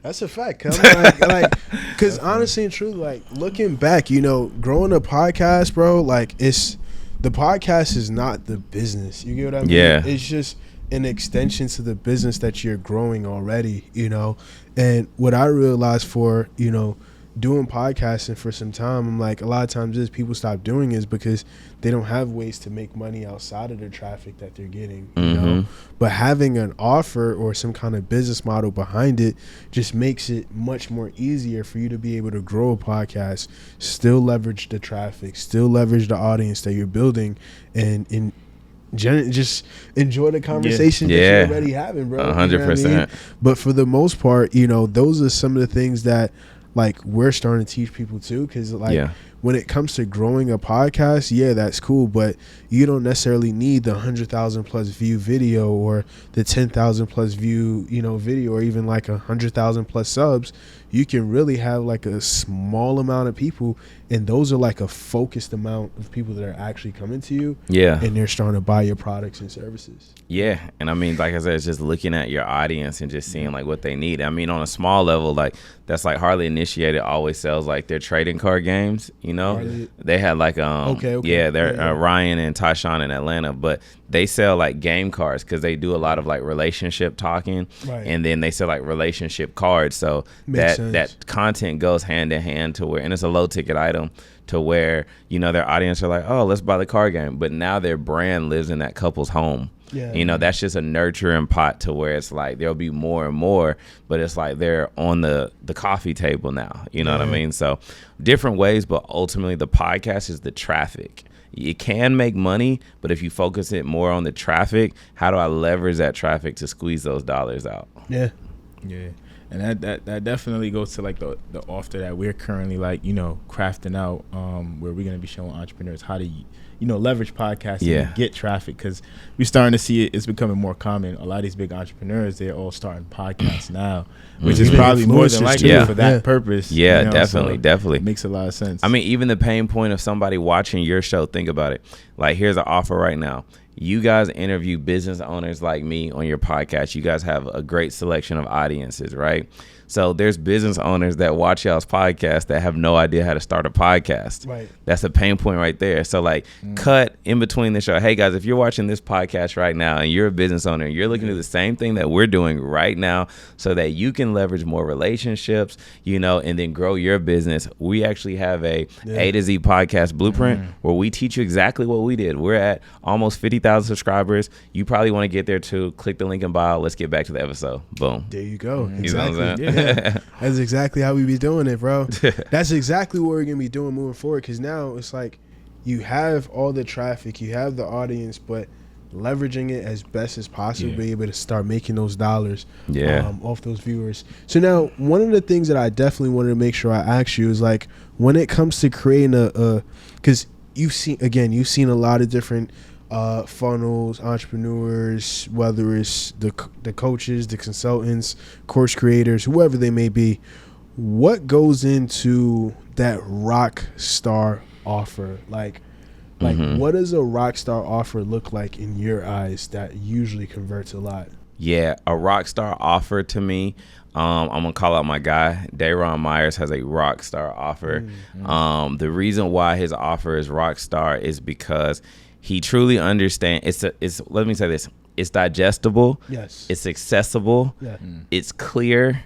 That's a fact. Because honestly and truly, like looking back, growing a podcast, bro, like the podcast is not the business. You get what I mean? Yeah. It's just an extension to the business that you're growing already, And what I realized for, doing podcasting for some time, I'm like, a lot of times people stop doing is because they don't have ways to make money outside of the traffic that they're getting, you know. But having an offer or some kind of business model behind it just makes it much more easier for you to be able to grow a podcast, still leverage the traffic, still leverage the audience that you're building, and just enjoy the conversation that you're already having, bro. 100%. You know what I mean? But for the most part, those are some of the things that like we're starting to teach people too, because when it comes to growing a podcast, that's cool, but you don't necessarily need the 100,000 plus view video or the 10,000 plus view video, or even like 100,000 plus subs. You can really have like a small amount of people, and those are like a focused amount of people that are actually coming to you, and they're starting to buy your products and services. And I mean, like I said, it's just looking at your audience and just seeing like what they need. I mean, on a small level, like that's like Hardly Initiated always sells like their trading card games. They had like they're Ryan and Tyshawn in Atlanta, but they sell like game cards because they do a lot of like relationship talking, and then they sell like relationship cards. So that content goes hand in hand to where, and it's a low ticket item to where their audience are like, oh, let's buy the card game, but now their brand lives in that couple's home. That's just a nurturing pot to where it's like there'll be more and more, but it's like they're on the coffee table now. You know what I mean? So different ways, but ultimately the podcast is the traffic. You can make money, but if you focus it more on the traffic, how do I leverage that traffic to squeeze those dollars out? Yeah. And that definitely goes to like the offer that we're currently like, crafting out, where we're going to be showing entrepreneurs how to, leverage podcasting and get traffic, because we're starting to see it's becoming more common. A lot of these big entrepreneurs, they're all starting podcasts now, which is probably more than likely for that purpose. Definitely. It makes a lot of sense. I mean, even the pain point of somebody watching your show, think about it. Like, here's an offer right now. You guys interview business owners like me on your podcast. You guys have a great selection of audiences, right? So there's business owners that watch y'all's podcast that have no idea how to start a podcast. Right. That's a pain point right there. So like cut in between the show. Hey guys, if you're watching this podcast right now and you're a business owner, you're looking to do the same thing that we're doing right now so that you can leverage more relationships, and then grow your business. We actually have a to Z podcast blueprint where we teach you exactly what we did. We're at almost 50,000 50,000 subscribers. You probably want to get there too. Click the link in bio. Let's get back to the episode. Boom. There you go. You know what I'm Exactly. Yeah. That's exactly how we be doing it, bro. That's exactly what we're going to be doing moving forward, because now it's like you have all the traffic, you have the audience, but leveraging it as best as possible, be able to start making those dollars off those viewers. So now, one of the things that I definitely wanted to make sure I ask you is, like, when it comes to creating because you've seen a lot of different funnels, entrepreneurs, whether it's the coaches, the consultants, course creators, whoever they may be. What goes into that rock star offer? Like what does a rock star offer look like in your eyes that usually converts a lot? Yeah, a rock star offer to me, I'm gonna call out my guy, Dayron Myers has a rock star offer. The reason why his offer is rock star is because he truly understands. Let me say this: it's digestible. Yes. It's accessible. Yeah. It's clear.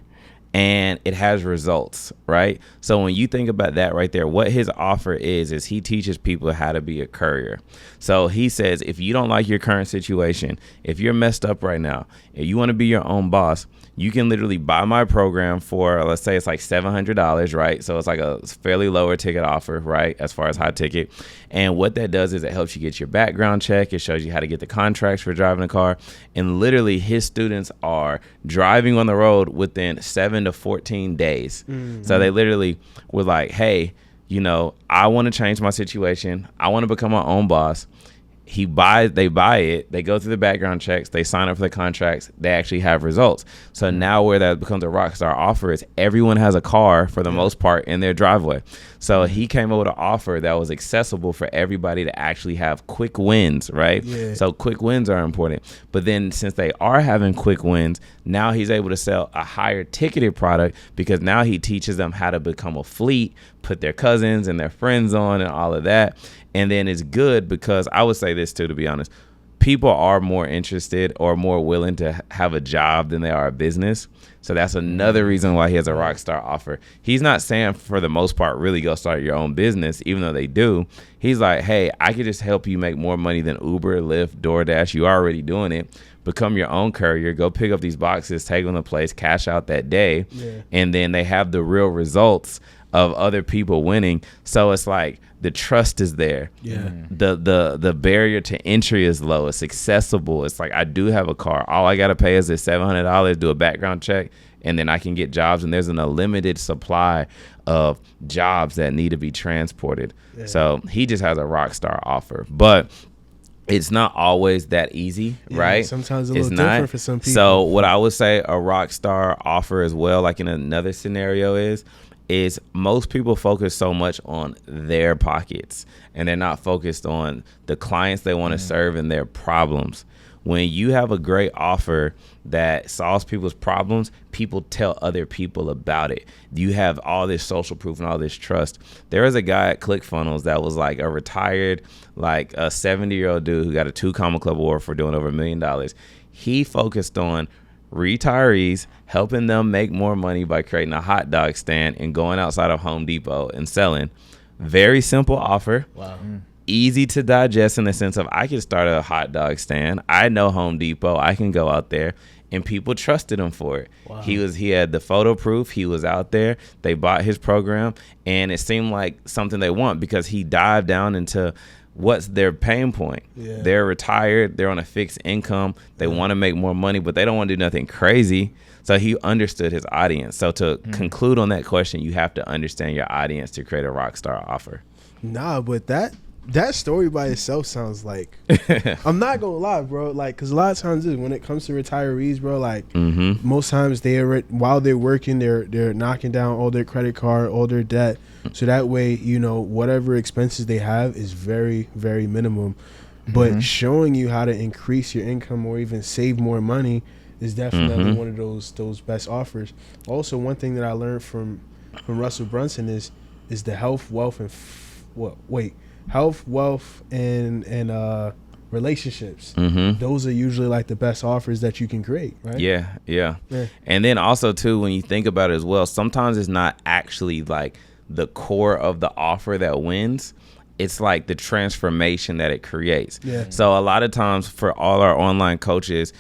And it has results, right? So when you think about that right there, what his offer is he teaches people how to be a courier. So he says, if you don't like your current situation, if you're messed up right now, if you want to be your own boss, you can literally buy my program for, let's say it's like $700, right? So it's like a fairly lower ticket offer, right? As far as high ticket. And what that does is it helps you get your background check. It shows you how to get the contracts for driving a car. And literally his students are driving on the road within 7 to 14 days. So they literally were like, hey, I want to change my situation. I want to become my own boss. They buy it, they go through the background checks, they sign up for the contracts, they actually have results. So now where that becomes a rock star offer is everyone has a car for the most part in their driveway. So he came up with an offer that was accessible for everybody to actually have quick wins, right? Yeah. So quick wins are important. But then since they are having quick wins, now he's able to sell a higher ticketed product because now he teaches them how to become a fleet, put their cousins and their friends on and all of that. And then it's good because I would say this too, to be honest, people are more interested or more willing to have a job than they are a business. So that's another reason why he has a rock star offer. He's not saying for the most part, really go start your own business, even though they do. He's like, hey, I could just help you make more money than Uber, Lyft, DoorDash. You're already doing it. Become your own courier. Go pick up these boxes, take them to place, cash out that day. Yeah. And then they have the real results of other people winning. So it's like the trust is there. Yeah. The barrier to entry is low. It's accessible. It's like I do have a car. All I gotta pay is this $700, do a background check, and then I can get jobs. And there's an unlimited supply of jobs that need to be transported. Yeah. So he just has a rock star offer. But it's not always that easy, right? Sometimes it's a little different for some people. So what I would say a rock star offer as well, like in another scenario is most people focus so much on their pockets and they're not focused on the clients they want to serve and their problems. When you have a great offer that solves people's problems, people tell other people about it. You have all this social proof and all this trust. There was a guy at ClickFunnels that was like a retired, like a 70-year-old dude who got a 2 Comma Club award for doing over $1 million. He focused on retirees, helping them make more money by creating a hot dog stand and going outside of Home Depot and selling. Very simple offer. Wow. Easy to digest in the sense of I can start a hot dog stand. I know Home Depot. I can go out there, and people trusted him for it. Wow. He had the photo proof. He was out there. They bought his program, and it seemed like something they want because he dived down into what's their pain point. Yeah. They're retired. They're on a fixed income. They want to make more money, but they don't want to do nothing crazy. So he understood his audience. So to conclude on that question, you have to understand your audience to create a rock star offer. Nah, but that story by itself sounds like I'm not gonna lie, bro. Like, because a lot of times when it comes to retirees, bro, like most times while they're working, they're knocking down all their credit card, all their debt, so that way whatever expenses they have is very, very minimum. But showing you how to increase your income or even save more money is definitely one of those best offers. Also, one thing that I learned from Russell Brunson is the health, wealth, and health, wealth, and relationships. Those are usually like the best offers that you can create, right? Yeah. And then also too, when you think about it as well, sometimes it's not actually like the core of the offer that wins. it's like the transformation that it creates. Yeah. So a lot of times for all our online coaches,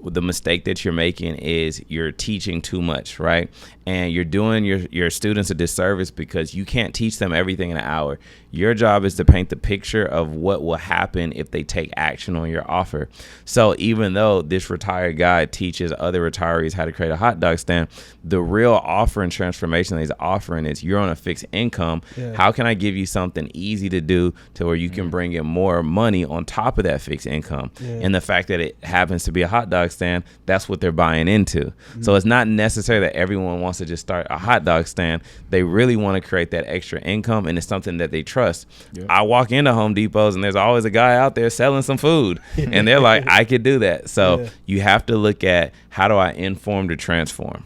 the mistake that you're making is you're teaching too much, right? And you're doing your students a disservice because you can't teach them everything in an hour. Your job is to paint the picture of what will happen if they take action on your offer. So even though this retired guy teaches other retirees how to create a hot dog stand, the real offer and transformation that he's offering is you're on a fixed income. Yeah. How can I give you something easy to do to where you can bring in more money on top of that fixed income? Yeah. And the fact that it happens to be a hot dog stand, that's what they're buying into. So it's not necessary that everyone wants to just start a hot dog stand. They really want to create that extra income, and it's something that they trust. Yep. I walk into Home Depots and there's always a guy out there selling some food and they're like, I could do that. So you have to look at, how do I inform to transform?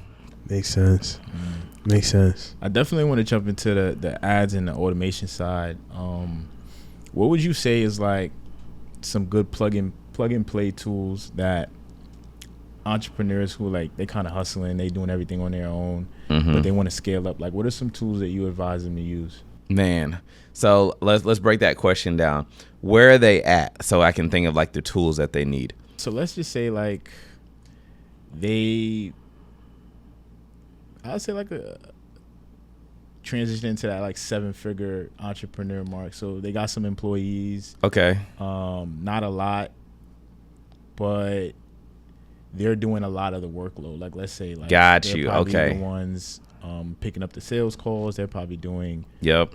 Makes sense. Makes sense. I definitely want to jump into the ads and the automation side. What would you say is like some good plug and play tools that entrepreneurs who like they kind of hustling, they doing everything on their own, but they want to scale up? Like, what are some tools that you advise them to use? Man, so let's break that question down. Where are they at? So I can think of like the tools that they need. So let's just say like I'd say like a transition into that like 7-figure entrepreneur mark. So they got some employees. Okay. Not a lot, but they're doing a lot of the workload. Like, let's say like Got they're you. probably Okay. the ones picking up the sales calls. They're probably doing Yep.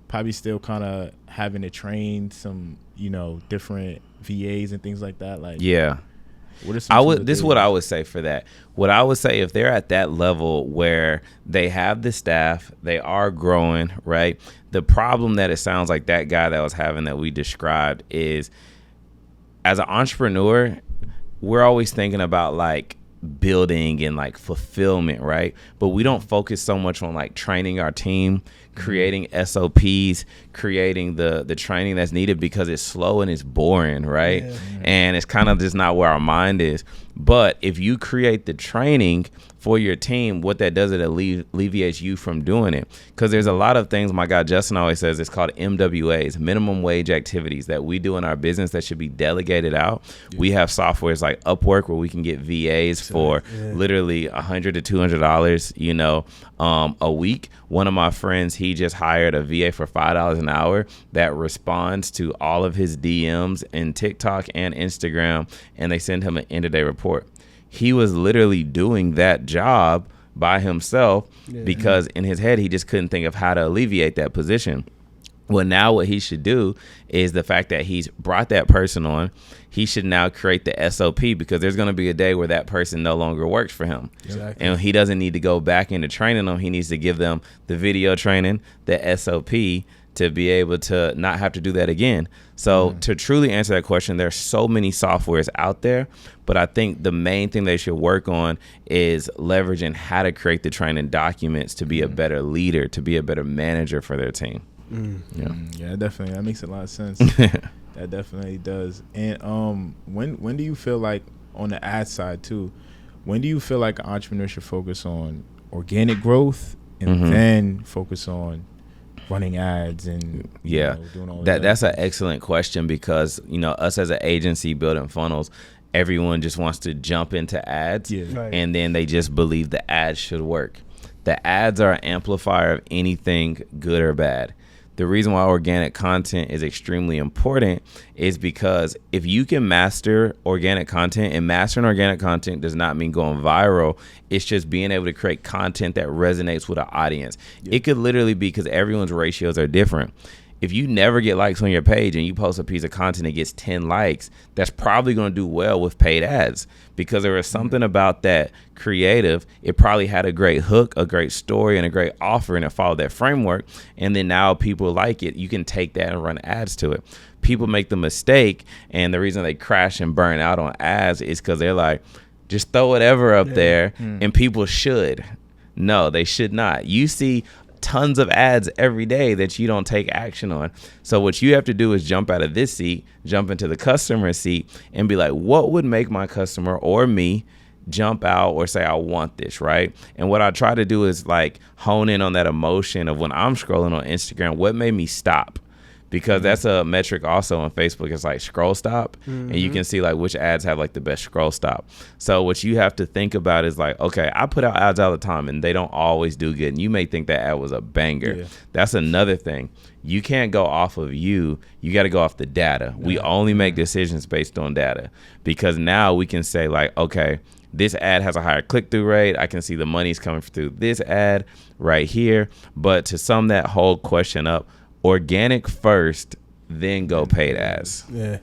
probably still kind of having to train some, different VAs and things like that. Like, Yeah. what are some tools that This is they what I use? would say for that. What I would say, if they're at that level where they have the staff, they are growing, right? The problem that it sounds like that guy that was having that we described is, as an entrepreneur, we're always thinking about like building and like fulfillment, right? But we don't focus so much on like training our team, creating SOPs, creating the training that's needed, because it's slow and it's boring, right? Yeah. And it's kind of just not where our mind is. But if you create the training for your team, what that does, it alleviates you from doing it. Because there's a lot of things my guy Justin always says, it's called MWAs, minimum wage activities, that we do in our business that should be delegated out. Yeah. We have softwares like Upwork where we can get VAs for literally $100 to $200, a week. One of my friends, he just hired a VA for $5 an hour that responds to all of his DMs in TikTok and Instagram, and they send him an end-of-day report. He was literally doing that job by himself because in his head, he just couldn't think of how to alleviate that position. Well, now what he should do is, the fact that he's brought that person on, he should now create the SOP, because there's going to be a day where that person no longer works for him. Exactly. And he doesn't need to go back into training them. He needs to give them the video training, the SOP, to be able to not have to do that again. So to truly answer that question, there's so many softwares out there, but I think the main thing they should work on is leveraging how to create the training documents to be a better leader, to be a better manager for their team. Yeah, definitely. That makes a lot of sense. That definitely does. And when do you feel like, on the ad side too, when do you feel like an entrepreneur should focus on organic growth and then focus on running ads and doing all that? That's an excellent question, because us as an agency building funnels, everyone just wants to jump into ads, and then they just believe the ads should work. The ads are an amplifier of anything good or bad. The reason why organic content is extremely important is because if you can master organic content, and mastering organic content does not mean going viral, it's just being able to create content that resonates with an audience. It could literally be, because everyone's ratios are different. If you never get likes on your page and you post a piece of content that gets 10 likes, that's probably going to do well with paid ads, because there was something about that creative. It probably had a great hook, a great story, and a great offer, and it followed that framework. And then now people like it. You can take that and run ads to it. People make the mistake, and the reason they crash and burn out on ads is because they're like, just throw whatever up there and people should. No, they should not. You see tons of ads every day that you don't take action on. So what you have to do is jump out of this seat, jump into the customer seat, and be like, what would make my customer or me jump out or say, I want this, right? And what I try to do is like hone in on that emotion of when I'm scrolling on Instagram, what made me stop? Because that's a metric also on Facebook. It's like scroll stop. And you can see like which ads have like the best scroll stop. So what you have to think about is like, okay, I put out ads all the time and they don't always do good. And you may think that ad was a banger. Yeah. That's another thing. You can't go off of you. You got to go off the data. We only make decisions based on data, because now we can say like, okay, this ad has a higher click-through rate. I can see the money's coming through this ad right here. But to sum that whole question up, organic first, then go paid ads. Yeah.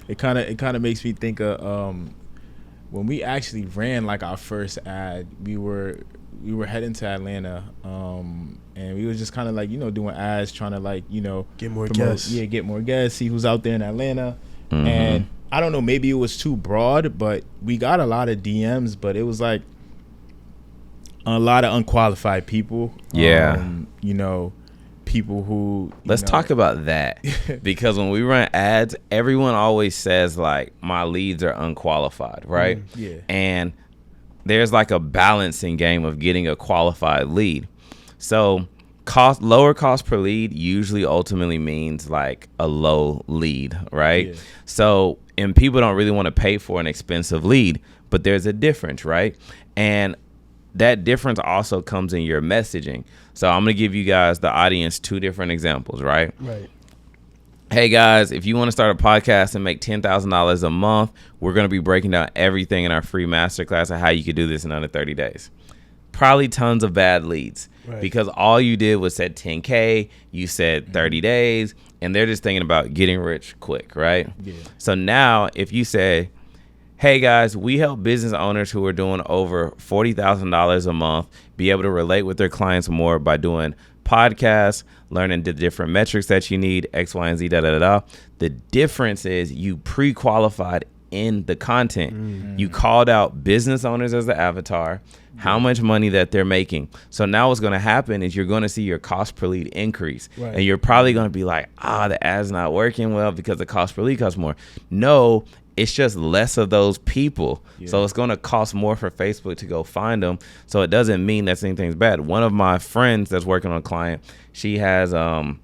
It kind of makes me think of when we actually ran like our first ad. We were heading to Atlanta, and we was just kind of like, doing ads, trying to like, get more guests. Yeah, get more guests, see who's out there in Atlanta. And I don't know, maybe it was too broad, but we got a lot of DMs, but it was like a lot of unqualified people. Yeah. People who let's talk about that, because when we run ads, everyone always says like my leads are unqualified, right? Yeah. And there's like a balancing game of getting a qualified lead. So lower cost per lead usually ultimately means like a low lead, right? Yeah. So, and people don't really want to pay for an expensive lead, but there's a difference, right? And that difference also comes in your messaging. So I'm going to give you guys, the audience, 2 different examples, right? Right. Hey guys, if you want to start a podcast and make $10,000 a month, we're going to be breaking down everything in our free masterclass of how you could do this in under 30 days. Probably tons of bad leads, right? Because all you did was said 10K, you said 30 days, and they're just thinking about getting rich quick, right? Yeah. So now if you say, hey guys, we help business owners who are doing over $40,000 a month be able to relate with their clients more by doing podcasts, learning the different metrics that you need, X, Y, and Z, da. The difference is you pre-qualified in the content. You called out business owners as the avatar, how much money that they're making. So now what's going to happen is you're going to see your cost per lead increase. Right. And you're probably going to be like, the ad's not working well because the cost per lead costs more. No, it's just less of those people. Yeah. So it's going to cost more for Facebook to go find them. So it doesn't mean that anything's bad. One of my friends that's working on a client, she has a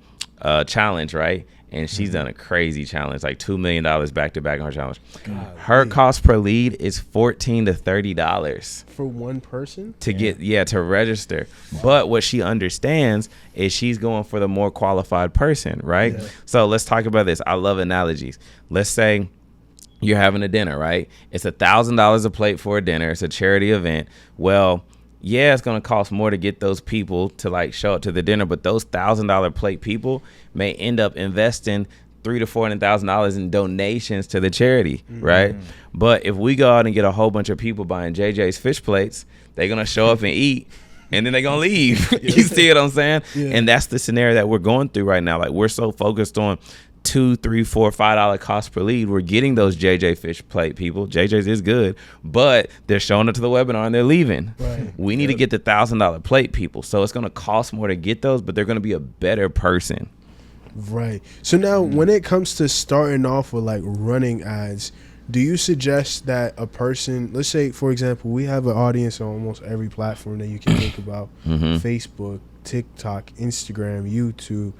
challenge, right? And she's done a crazy challenge, like $2 million back to back on her challenge. God, her cost per lead is $14 to $30 for one person to get to register. But what she understands is she's going for the more qualified person, right? Yeah. So let's talk about this. I love analogies. Let's say you're having a dinner, right? It's $1,000 a plate for a dinner. It's a charity event. Well, yeah, it's going to cost more to get those people to like show up to the dinner, but those $1,000 plate people may end up investing $300,000 to $400,000 in donations to the charity, right? But if we go out and get a whole bunch of people buying JJ's fish plates, they're going to show up and eat, and then they're going to leave. You see what I'm saying? Yeah. And that's the scenario that we're going through right now. Like, we're so focused on $2, $3, $4, $5 cost per lead. We're getting those JJ fish plate people. JJ's is good, but they're showing up to the webinar and they're leaving. Right. We need to get the $1,000 plate people. So it's going to cost more to get those, but they're going to be a better person. Right. So now when it comes to starting off with like running ads, do you suggest that a person, let's say, for example, we have an audience on almost every platform that you can think about, Facebook, TikTok, Instagram, YouTube.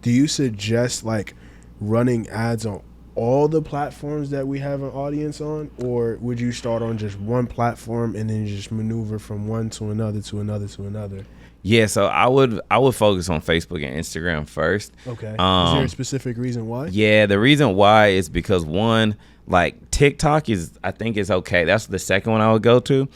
Do you suggest like running ads on all the platforms that we have an audience on, or would you start on just one platform and then just maneuver from one to another to another to another? Yeah, so I would focus on Facebook and Instagram first. Okay. Is there a specific reason why? Yeah, the reason why is because one, like TikTok I think is okay. That's the second one I would go to.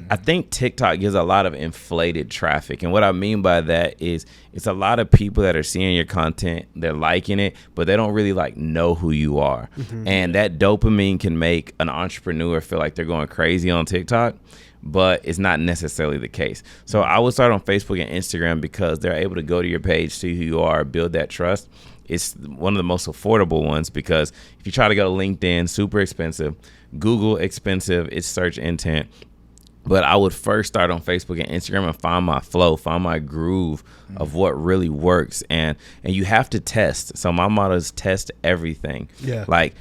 I think TikTok gives a lot of inflated traffic. And what I mean by that is it's a lot of people that are seeing your content, they're liking it, but they don't really like know who you are. And that dopamine can make an entrepreneur feel like they're going crazy on TikTok, but it's not necessarily the case. So I would start on Facebook and Instagram because they're able to go to your page, see who you are, build that trust. It's one of the most affordable ones because if you try to go to LinkedIn, super expensive. Google, expensive. It's search intent. But I would first start on Facebook and Instagram and find my flow, find my groove of what really works. And you have to test. So my motto is test everything. Yeah. Like,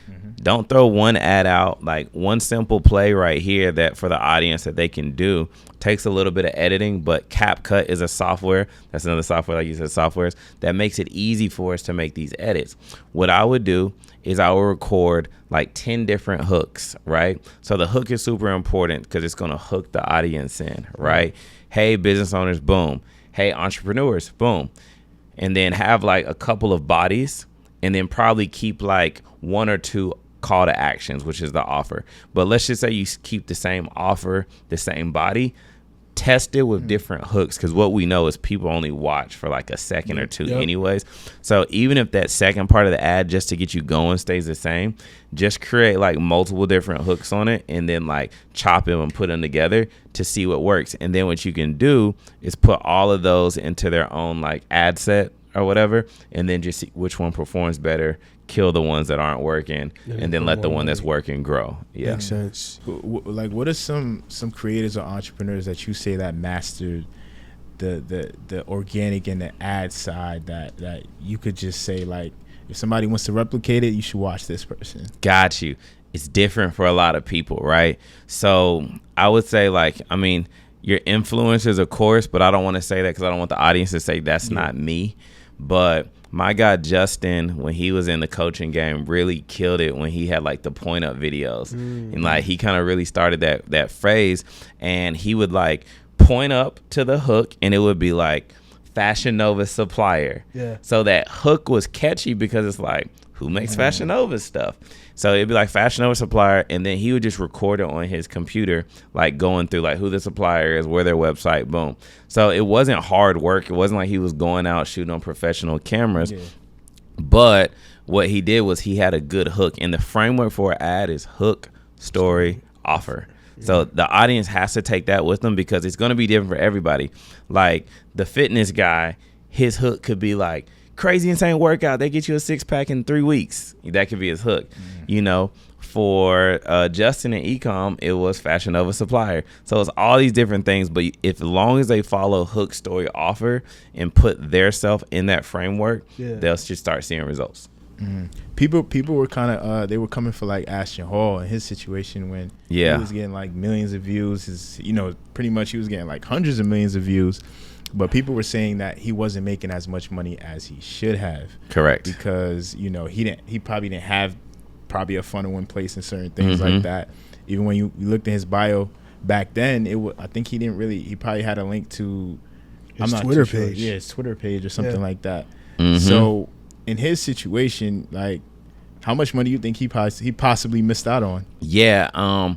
don't throw one ad out. Like, one simple play right here that for the audience that they can do takes a little bit of editing, but CapCut is a software. That's another software, like you said, softwares that makes it easy for us to make these edits. What I would do is I will record like 10 different hooks, right? So the hook is super important because it's going to hook the audience in, right? Hey, business owners, boom. Hey, entrepreneurs, boom. And then have like a couple of bodies, and then probably keep like one or two call to actions, which is the offer. But let's just say you keep the same offer, the same body. Test it with different hooks, because what we know is people only watch for like a second or two anyways. So even if that second part of the ad just to get you going stays the same, just create like multiple different hooks on it and then like chop them and put them together to see what works. And then what you can do is put all of those into their own like ad set or whatever, and then just see which one performs better, kill the ones that aren't working, and then let the one that's working grow. Yeah. Makes sense. Like, what are some creators or entrepreneurs that you say that mastered the organic and the ad side that you could just say, like, if somebody wants to replicate it, you should watch this person? Got you. It's different for a lot of people, right? So I would say, like, I mean, your influencers, of course, but I don't want to say that because I don't want the audience to say that's not me. But my guy Justin, when he was in the coaching game, really killed it when he had like the point up videos. And like he kind of really started that phrase, and he would like point up to the hook and it would be like Fashion Nova supplier. Yeah. So that hook was catchy because it's like, who makes Fashion Nova stuff? So it'd be like Fashion Nova supplier, and then he would just record it on his computer, like going through like who the supplier is, where their website, boom. So it wasn't hard work. It wasn't like he was going out shooting on professional cameras. Yeah. But what he did was he had a good hook, and the framework for an ad is hook, story, offer. So the audience has to take that with them because it's going to be different for everybody. Like the fitness guy, his hook could be like, crazy insane workout, they get you a 6-pack in 3 weeks. That could be his hook. You know, for Justin and Ecom, it was Fashion Nova supplier. So it's all these different things, but if as long as they follow hook, story, offer and put their self in that framework, they'll just start seeing results. People were kind of they were coming for like Ashton Hall in his situation when he was getting like millions of views. Pretty much he was getting like hundreds of millions of views. But people were saying that he wasn't making as much money as he should have. Correct. Because, he probably didn't have a funnel in place and certain things like that. Even when you looked at his bio back then, I think he probably had a link to his Twitter page. Yeah, his Twitter page or something like that. So in his situation, like, how much money do you think he possibly missed out on? Yeah,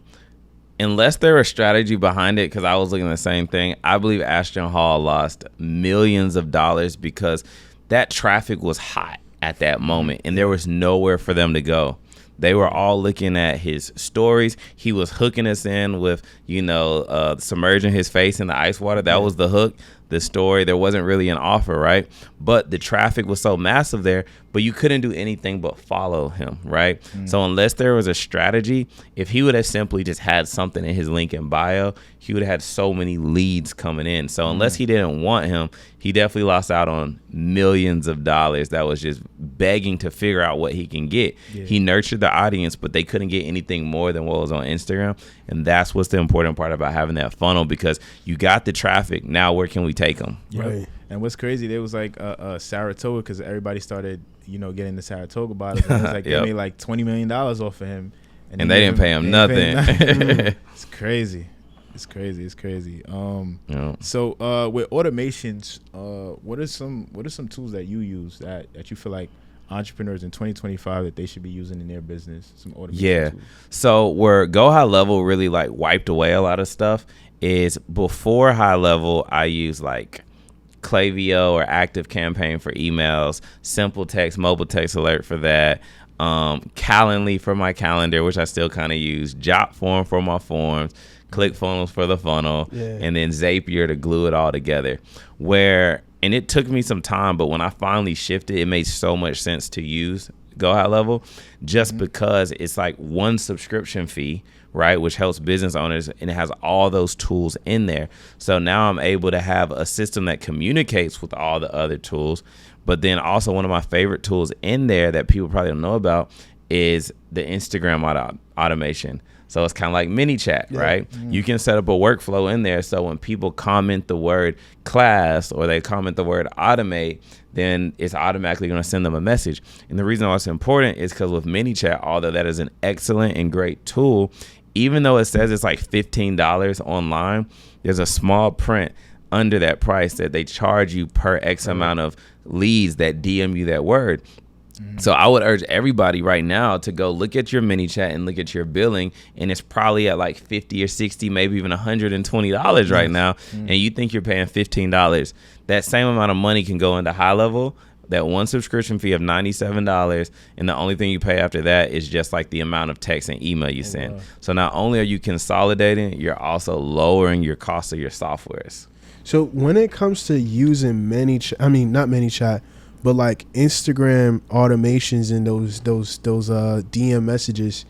unless there was strategy behind it, because I was looking at the same thing, I believe Ashton Hall lost millions of dollars because that traffic was hot at that moment and there was nowhere for them to go. They were all looking at his stories. He was hooking us in with, submerging his face in the ice water. That was the hook, the story. There wasn't really an offer, right? But the traffic was so massive there, but you couldn't do anything but follow him, right? So unless there was a strategy, if he would have simply just had something in his link in bio, he would have had so many leads coming in. So unless he didn't want him, he definitely lost out on millions of dollars that was just begging to figure out what he can get. He nurtured the audience, but they couldn't get anything more than what was on Instagram. And that's what's the important part about having that funnel, because you got the traffic. Now where can we take them? Right. And what's crazy, there was like Saratoga, because everybody started, getting the Saratoga bottles. And it was like they made like $20 million off of him. And they didn't pay him nothing. It's crazy. It's crazy. So with automations, what are some tools that you use that you feel like entrepreneurs in 2025 that they should be using in their business? Some automation tools. So where Go High Level really like wiped away a lot of stuff is before High Level, I use like Klaviyo or Active Campaign for emails, Simple Text, Mobile Text Alert for that, Calendly for my calendar, which I still kind of use, Jotform for my forms, ClickFunnels for the funnel, and then Zapier to glue it all together. And it took me some time, but when I finally shifted, it made so much sense to use go high level, just because it's like one subscription fee, right, which helps business owners, and it has all those tools in there. So now I'm able to have a system that communicates with all the other tools. But then also one of my favorite tools in there that people probably don't know about is the Instagram automation. So it's kind of like mini chat, right? You can set up a workflow in there. So when people comment the word class or they comment the word automate, then it's automatically going to send them a message. And the reason why it's important is because with mini chat, although that is an excellent and great tool, even though it says it's like $15 online, there's a small print under that price that they charge you per X amount of leads that DM you that word. So I would urge everybody right now to go look at your mini chat and look at your billing, and it's probably at like 50 or 60, maybe even $120 right now. And you think you're paying $15. That same amount of money can go into high level, that one subscription fee of $97, and the only thing you pay after that is just like the amount of text and email you send. So not only are you consolidating, you're also lowering your cost of your softwares. So when it comes to using not ManyChat, but like Instagram automations and those DM messages,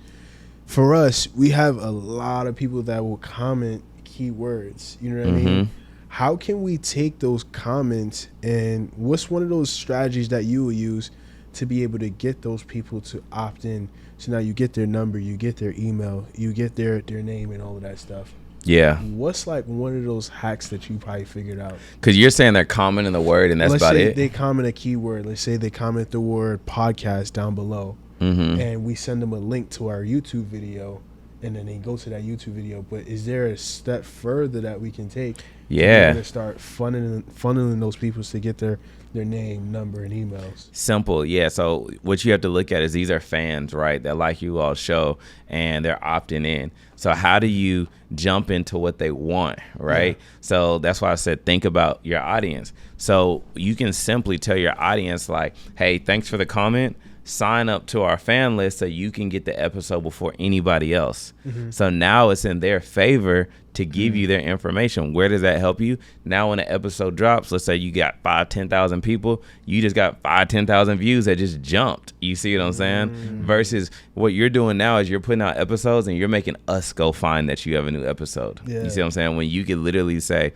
for us, we have a lot of people that will comment keywords. You know what I mean? How can we take those comments, and what's one of those strategies that you will use to be able to get those people to opt in? So now you get their number, you get their email, you get their name and all of that stuff. Yeah. What's like one of those hacks that you probably figured out? Because you're saying they're commenting the word and that's about it. Let's say they comment a keyword. Let's say they comment the word podcast down below, and we send them a link to our YouTube video, and then they go to that YouTube video. But is there a step further that we can take? Yeah. To start funneling those people to get their name, number, and emails. Simple. Yeah. So what you have to look at is these are fans, right, that like you all show, and they're opting in. So how do you jump into what they want, right? So that's why I said think about your audience. So you can simply tell your audience like, hey, thanks for the comment. Sign up to our fan list so you can get the episode before anybody else. So now it's in their favor to give you their information. Where does that help you? Now when an episode drops, let's say you got 10,000 people, you just got 10,000 views that just jumped. You see what I'm saying? Versus what you're doing now is you're putting out episodes and you're making us go find that you have a new episode. You see what I'm saying? When you could literally say,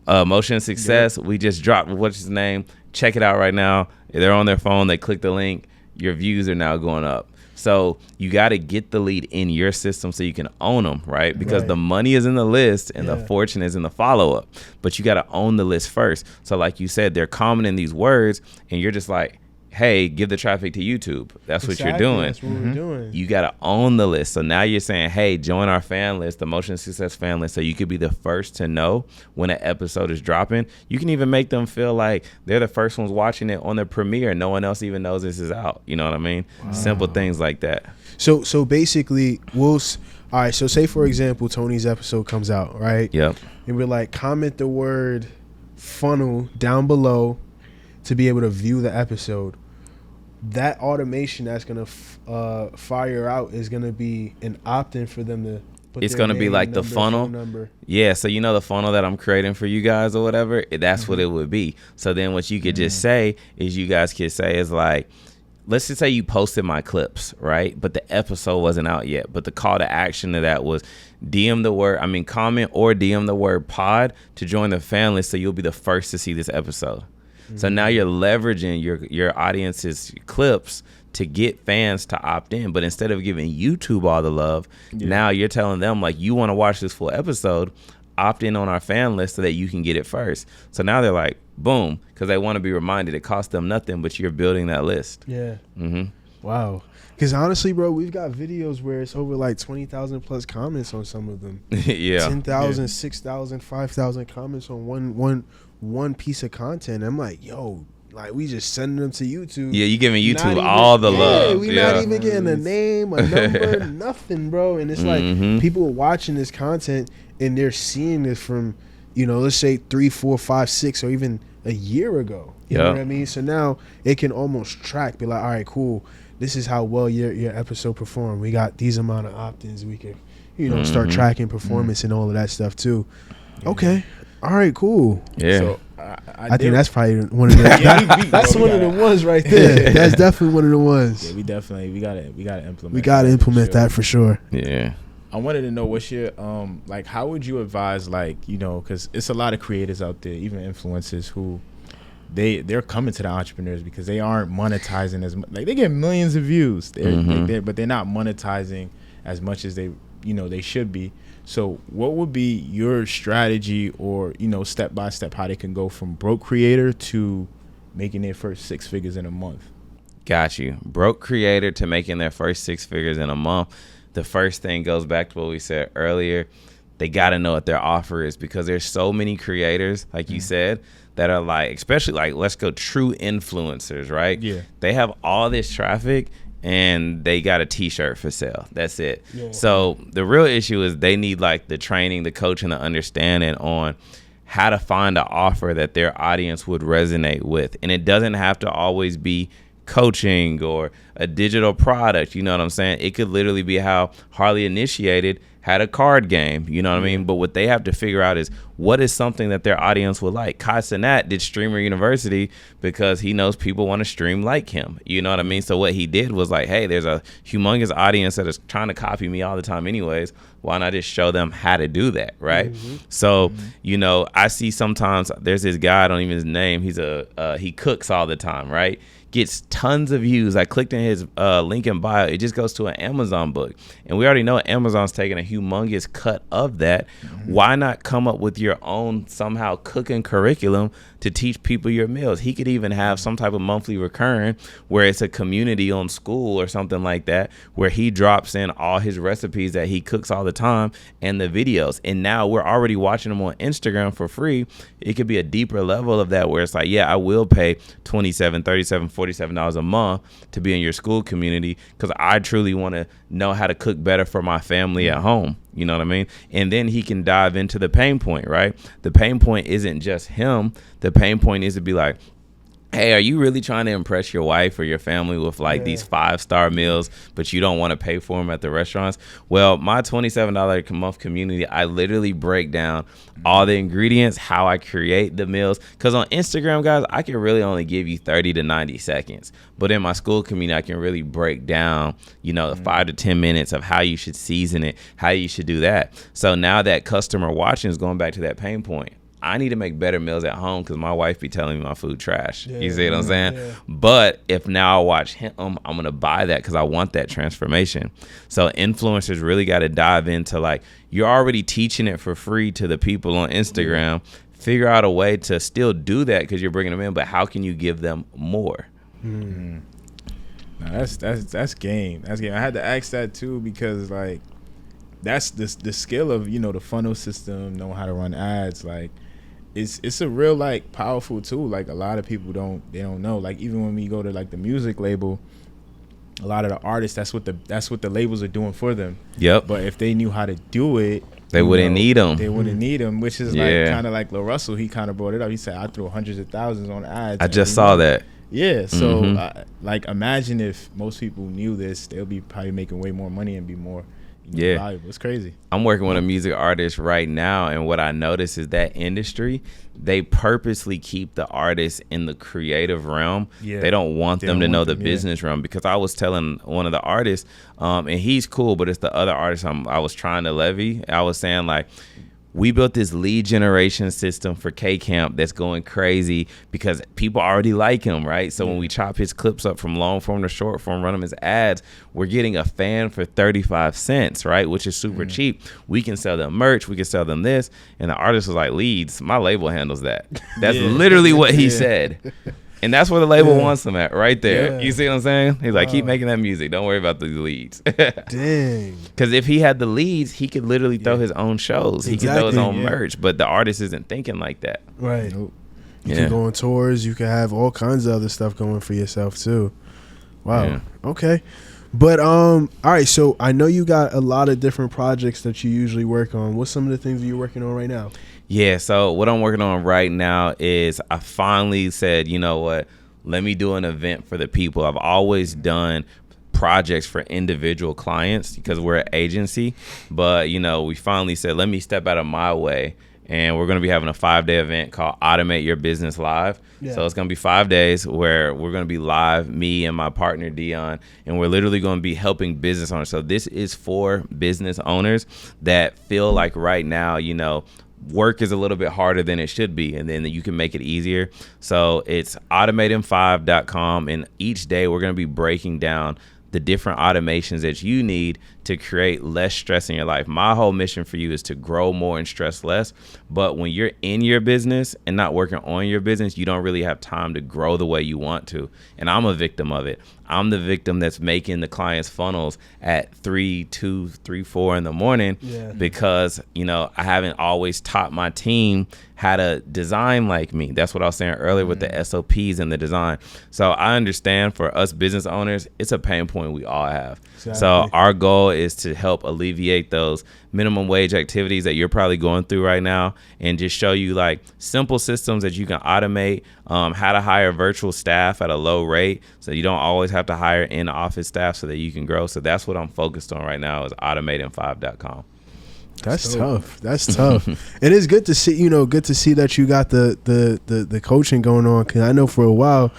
Motion and Success, we just dropped, what's his name? Check it out right now. They're on their phone, they click the link, your views are now going up. So you got to get the lead in your system so you can own them, right? Because the money is in the list and the fortune is in the follow-up. But you got to own the list first. So like you said, they're commenting these words and you're just like, hey, give the traffic to YouTube. That's what you're doing. That's what we're doing. You got to own the list. So now you're saying, hey, join our fan list, the Motion Success fan list, so you could be the first to know when an episode is dropping. You can even make them feel like they're the first ones watching it on the premiere. No one else even knows this is out. You know what I mean? Wow. Simple things like that. So basically, all right, so say, for example, Tony's episode comes out, right? Yep. And we're like, comment the word funnel down below to be able to view the episode. That automation that's going to fire out is going to be an opt-in for them to put it's going to be like the funnel. Yeah, so you know the funnel that I'm creating for you guys or whatever, that's what it would be. So then what you could just say is you guys could say is like, let's just say you posted my clips, right? But the episode wasn't out yet. But the call to action to that was comment or DM the word pod to join the fan list so you'll be the first to see this episode. So now you're leveraging your audience's clips to get fans to opt in. But instead of giving YouTube all the love, now you're telling them, like, you want to watch this full episode, opt in on our fan list so that you can get it first. So now they're like, boom, because they want to be reminded it costs them nothing, but you're building that list. Yeah. Wow. Because honestly, bro, we've got videos where it's over like 20,000 plus comments on some of them. 10,000, 6,000, 5,000 comments on one piece of content. I'm like, yo, like we just sending them to YouTube. Yeah, you giving YouTube all the love. We're not even getting a name, a number, nothing, bro. And it's like people are watching this content and they're seeing this from, let's say 3, 4, 5, 6, or even a year ago. You know what I mean? So now it can almost track, be like, all right, cool. This is how well your episode performed. We got these amount of opt-ins. We can, start tracking performance and all of that stuff too. Okay. All right, cool. Yeah. So I think that's probably one of the. That's one of the ones right there. That's definitely one of the ones. Yeah, we gotta implement. We gotta implement that for sure. Yeah. I wanted to know what's your like, how would you advise, like, you know, because it's a lot of creators out there, even influencers, who they're coming to the entrepreneurs because they aren't monetizing as much. Like, they get millions of views, but they're not monetizing as much as they should be. So what would be your strategy, or, you know, step by step, how they can go from broke creator to making their first 6 figures in a month? Got you. Broke creator to making their first 6 figures in a month. The first thing goes back to what we said earlier. They got to know what their offer is, because there's so many creators, like you said, that are like, especially like, let's go true influencers, right? Yeah. They have all this traffic and they got a t-shirt for sale. That's it. Yeah. So the real issue is they need like the training, the coaching, the understanding on how to find an offer that their audience would resonate with. And it doesn't have to always be coaching or a digital product, you know what I'm saying? It could literally be how Harley Initiated had a card game, you know what I mean? But what they have to figure out is, what is something that their audience would like? Kai Cenat did Streamer University because he knows people want to stream like him, you know what I mean? So what he did was like, hey, there's a humongous audience that is trying to copy me all the time anyways. Why not just show them how to do that, right? So, you know, I see sometimes there's this guy, I don't even know his name. He's he cooks all the time, right? Gets tons of views. I clicked in his link in bio. It just goes to an Amazon book. And we already know Amazon's taking a humongous cut of that. Why not come up with your own somehow cooking curriculum to teach people your meals? He could even have some type of monthly recurring where it's a community on school or something like that, where he drops in all his recipes that he cooks all the time and the videos. And now we're already watching them on Instagram for free. It could be a deeper level of that, where it's like, yeah, I will pay $27, $37, $47 a month to be in your school community because I truly want to know how to cook better for my family at home. You know what I mean? And then he can dive into the pain point, right? The pain point isn't just him. The pain point is to be like, hey, are you really trying to impress your wife or your family with like these 5-star meals, but you don't want to pay for them at the restaurants? Well, my $27 a month community, I literally break down all the ingredients, how I create the meals. Because on Instagram, guys, I can really only give you 30 to 90 seconds. But in my school community, I can really break down, you know, 5 to 10 minutes of how you should season it, how you should do that. So now that customer watching is going back to that pain point. I need to make better meals at home because my wife be telling me my food trash. You see what I'm saying? Yeah. But if now I watch him, I'm going to buy that because I want that transformation. So influencers really got to dive into, like, you're already teaching it for free to the people on Instagram. Figure out a way to still do that because you're bringing them in, but how can you give them more? No, that's game. That's game. I had to ask that too because, like, that's the skill of, you know, the funnel system, knowing how to run ads. Like, it's a real, like, powerful tool. Like, a lot of people don't know. Like, even when we go to, like, the music label, a lot of the artists, that's what the labels are doing for them. Yep. But if they knew how to do it, they wouldn't need them. They wouldn't need them, which is like kind of like Lil Russell. He kind of brought it up. He said, I threw hundreds of thousands on ads. I just saw that. Yeah. So like, imagine if most people knew this, they'll be probably making way more money and be more valuable. It's crazy. I'm working with a music artist right now, and what I notice is that industry, they purposely keep the artists in the creative realm. They don't want them to know the business realm, because I was telling one of the artists, and he's cool, but it's the other artist I was trying to levy. I was saying, like, we built this lead generation system for K-Camp that's going crazy because people already like him, right? So when we chop his clips up from long form to short form, run them as ads, we're getting a fan for 35 cents, right? Which is super cheap. We can sell them merch. We can sell them this. And the artist was like, leads, my label handles that. That's literally what he said. And that's where the label wants them at, right there. You see what I'm saying? He's like, keep making that music. Don't worry about the leads. Dang. Because if he had the leads, he could literally throw his own shows. He could throw his own merch. But the artist isn't thinking like that. Right. You can go on tours. You can have all kinds of other stuff going for yourself, too. Wow. Yeah. Okay. But, all right. So I know you got a lot of different projects that you usually work on. What's some of the things that you're working on right now? Yeah, so what I'm working on right now is I finally said, you know what, let me do an event for the people. I've always done projects for individual clients because we're an agency, but, you know, we finally said, let me step out of my way and we're going to be having a 5-day event called Automate Your Business Live. Yeah. So it's going to be 5 days where we're going to be live, me and my partner Dion, and we're literally going to be helping business owners. So this is for business owners that feel like right now, work is a little bit harder than it should be, and then you can make it easier. So it's automating5.com, and each day we're going to be breaking down the different automations that you need to create less stress in your life. My whole mission for you is to grow more and stress less. But when you're in your business and not working on your business, you don't really have time to grow the way you want to. And I'm a victim of it. I'm the victim that's making the clients funnels at 3, 2, 3, 4 in the morning because, I haven't always taught my team how to design like me. That's what I was saying earlier with the SOPs and the design. So I understand for us business owners, it's a pain point we all have. Exactly. So our goal is to help alleviate those minimum wage activities that you're probably going through right now, and just show you like simple systems that you can automate, how to hire virtual staff at a low rate so you don't always have to hire in-office staff so that you can grow. So that's what I'm focused on right now, is automating5.com. That's tough. That's tough. It is good to see, good to see that you got the coaching going on, because I know for a while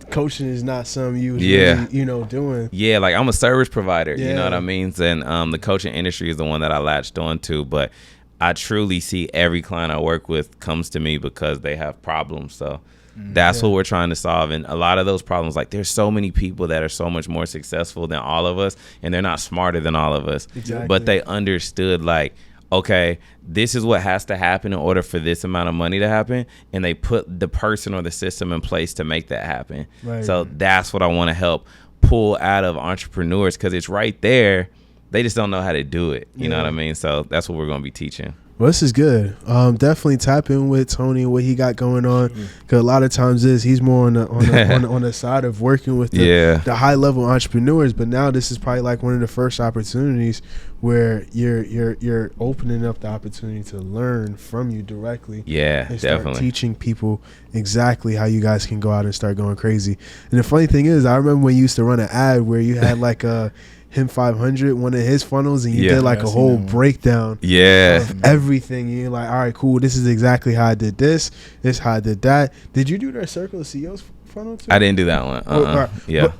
coaching is not something you was really, doing. Yeah, like I'm a service provider, you know what I mean? And the coaching industry is the one that I latched on to, but I truly see every client I work with comes to me because they have problems. So that's what we're trying to solve. And a lot of those problems, like there's so many people that are so much more successful than all of us, and they're not smarter than all of us. Exactly. But they understood like, okay, this is what has to happen in order for this amount of money to happen. And they put the person or the system in place to make that happen. Right. So that's what I want to help pull out of entrepreneurs, because it's right there. They just don't know how to do it. You know what I mean? So that's what we're going to be teaching. Well, this is good. Definitely tap in with Tony and what he got going on, because a lot of times he's more on the side of working with the high level entrepreneurs. But now this is probably like one of the first opportunities where you're opening up the opportunity to learn from you directly. Yeah, and start definitely teaching people exactly how you guys can go out and start going crazy. And the funny thing is, I remember when you used to run an ad where you had like him 500, one of his funnels, and you did like a whole breakdown of everything. And you're like, all right, cool, this is exactly how I did this how I did that. Did you do that Circle of CEOs funnel too? I didn't do that one.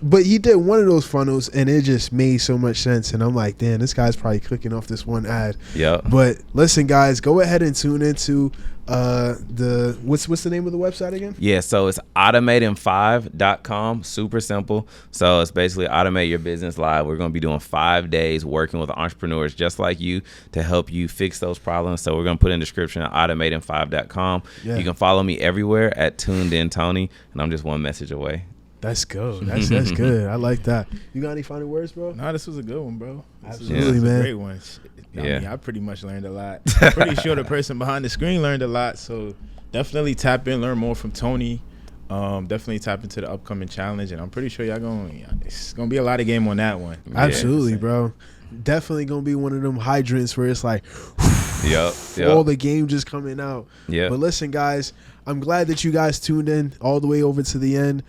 But he did one of those funnels, and it just made so much sense. And I'm like, damn, this guy's probably clicking off this one ad. Yeah. But listen, guys, go ahead and tune into what's the name of the website again? Yeah, so it's automating5.com. Super simple. So it's basically automate your business live. We're going to be doing 5 days working with entrepreneurs just like you to help you fix those problems. So we're going to put in the description automating5.com. You can follow me everywhere at TunedinTony, and I'm just one message away. That's good. That's good. I like that. You got any final words, bro? No, this was a good one, bro. Absolutely, man. A great one. I mean, I pretty much learned a lot. I'm pretty sure the person behind the screen learned a lot. So definitely tap in, learn more from Tony. Definitely tap into the upcoming challenge, and I'm pretty sure it's gonna be a lot of game on that one. Absolutely, bro. Definitely gonna be one of them hydrants where it's like, yep. all the game just coming out. Yeah. But listen, guys, I'm glad that you guys tuned in all the way over to the end.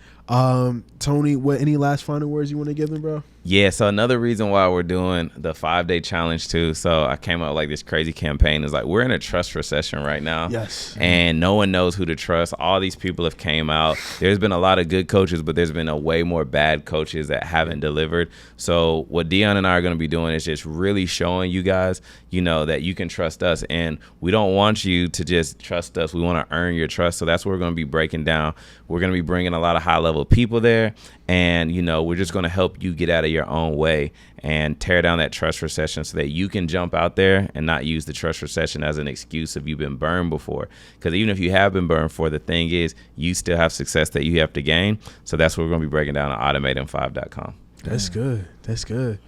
Tony, any last final words you want to give them, bro? Yeah, so another reason why we're doing the 5-day challenge too. So I came up with like this crazy campaign is like, we're in a trust recession right now. Yes. And no one knows who to trust. All these people have came out. There's been a lot of good coaches, but there's been a way more bad coaches that haven't delivered. So what Dion and I are going to be doing is just really showing you guys, that you can trust us. And we don't want you to just trust us. We want to earn your trust. So that's what we're going to be breaking down. We're going to be bringing a lot of high level people there. And, we're just going to help you get out of your own way and tear down that trust recession so that you can jump out there and not use the trust recession as an excuse if you've been burned before. Because even if you have been burned before, the thing is you still have success that you have to gain. So that's what we're going to be breaking down on automating5.com. That's good. That's good.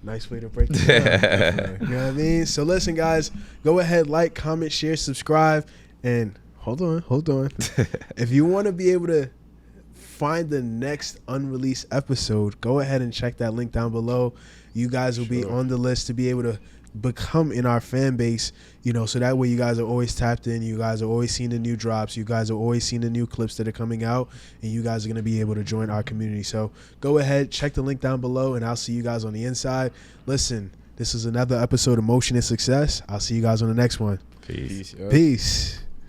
Nice way to break it down. You know what I mean? So listen, guys, go ahead, like, comment, share, subscribe, and hold on. If you want to be able to find the next unreleased episode, go ahead and check that link down below. You guys will be on the list to be able to become in our fan base, so that way you guys are always tapped in. You guys are always seeing the new drops. You guys are always seeing the new clips that are coming out, and you guys are going to be able to join our community. So go ahead, check the link down below, and I'll see you guys on the inside. Listen, This is another episode of Motion and Success. I'll see you guys on the next one. Peace. Peace.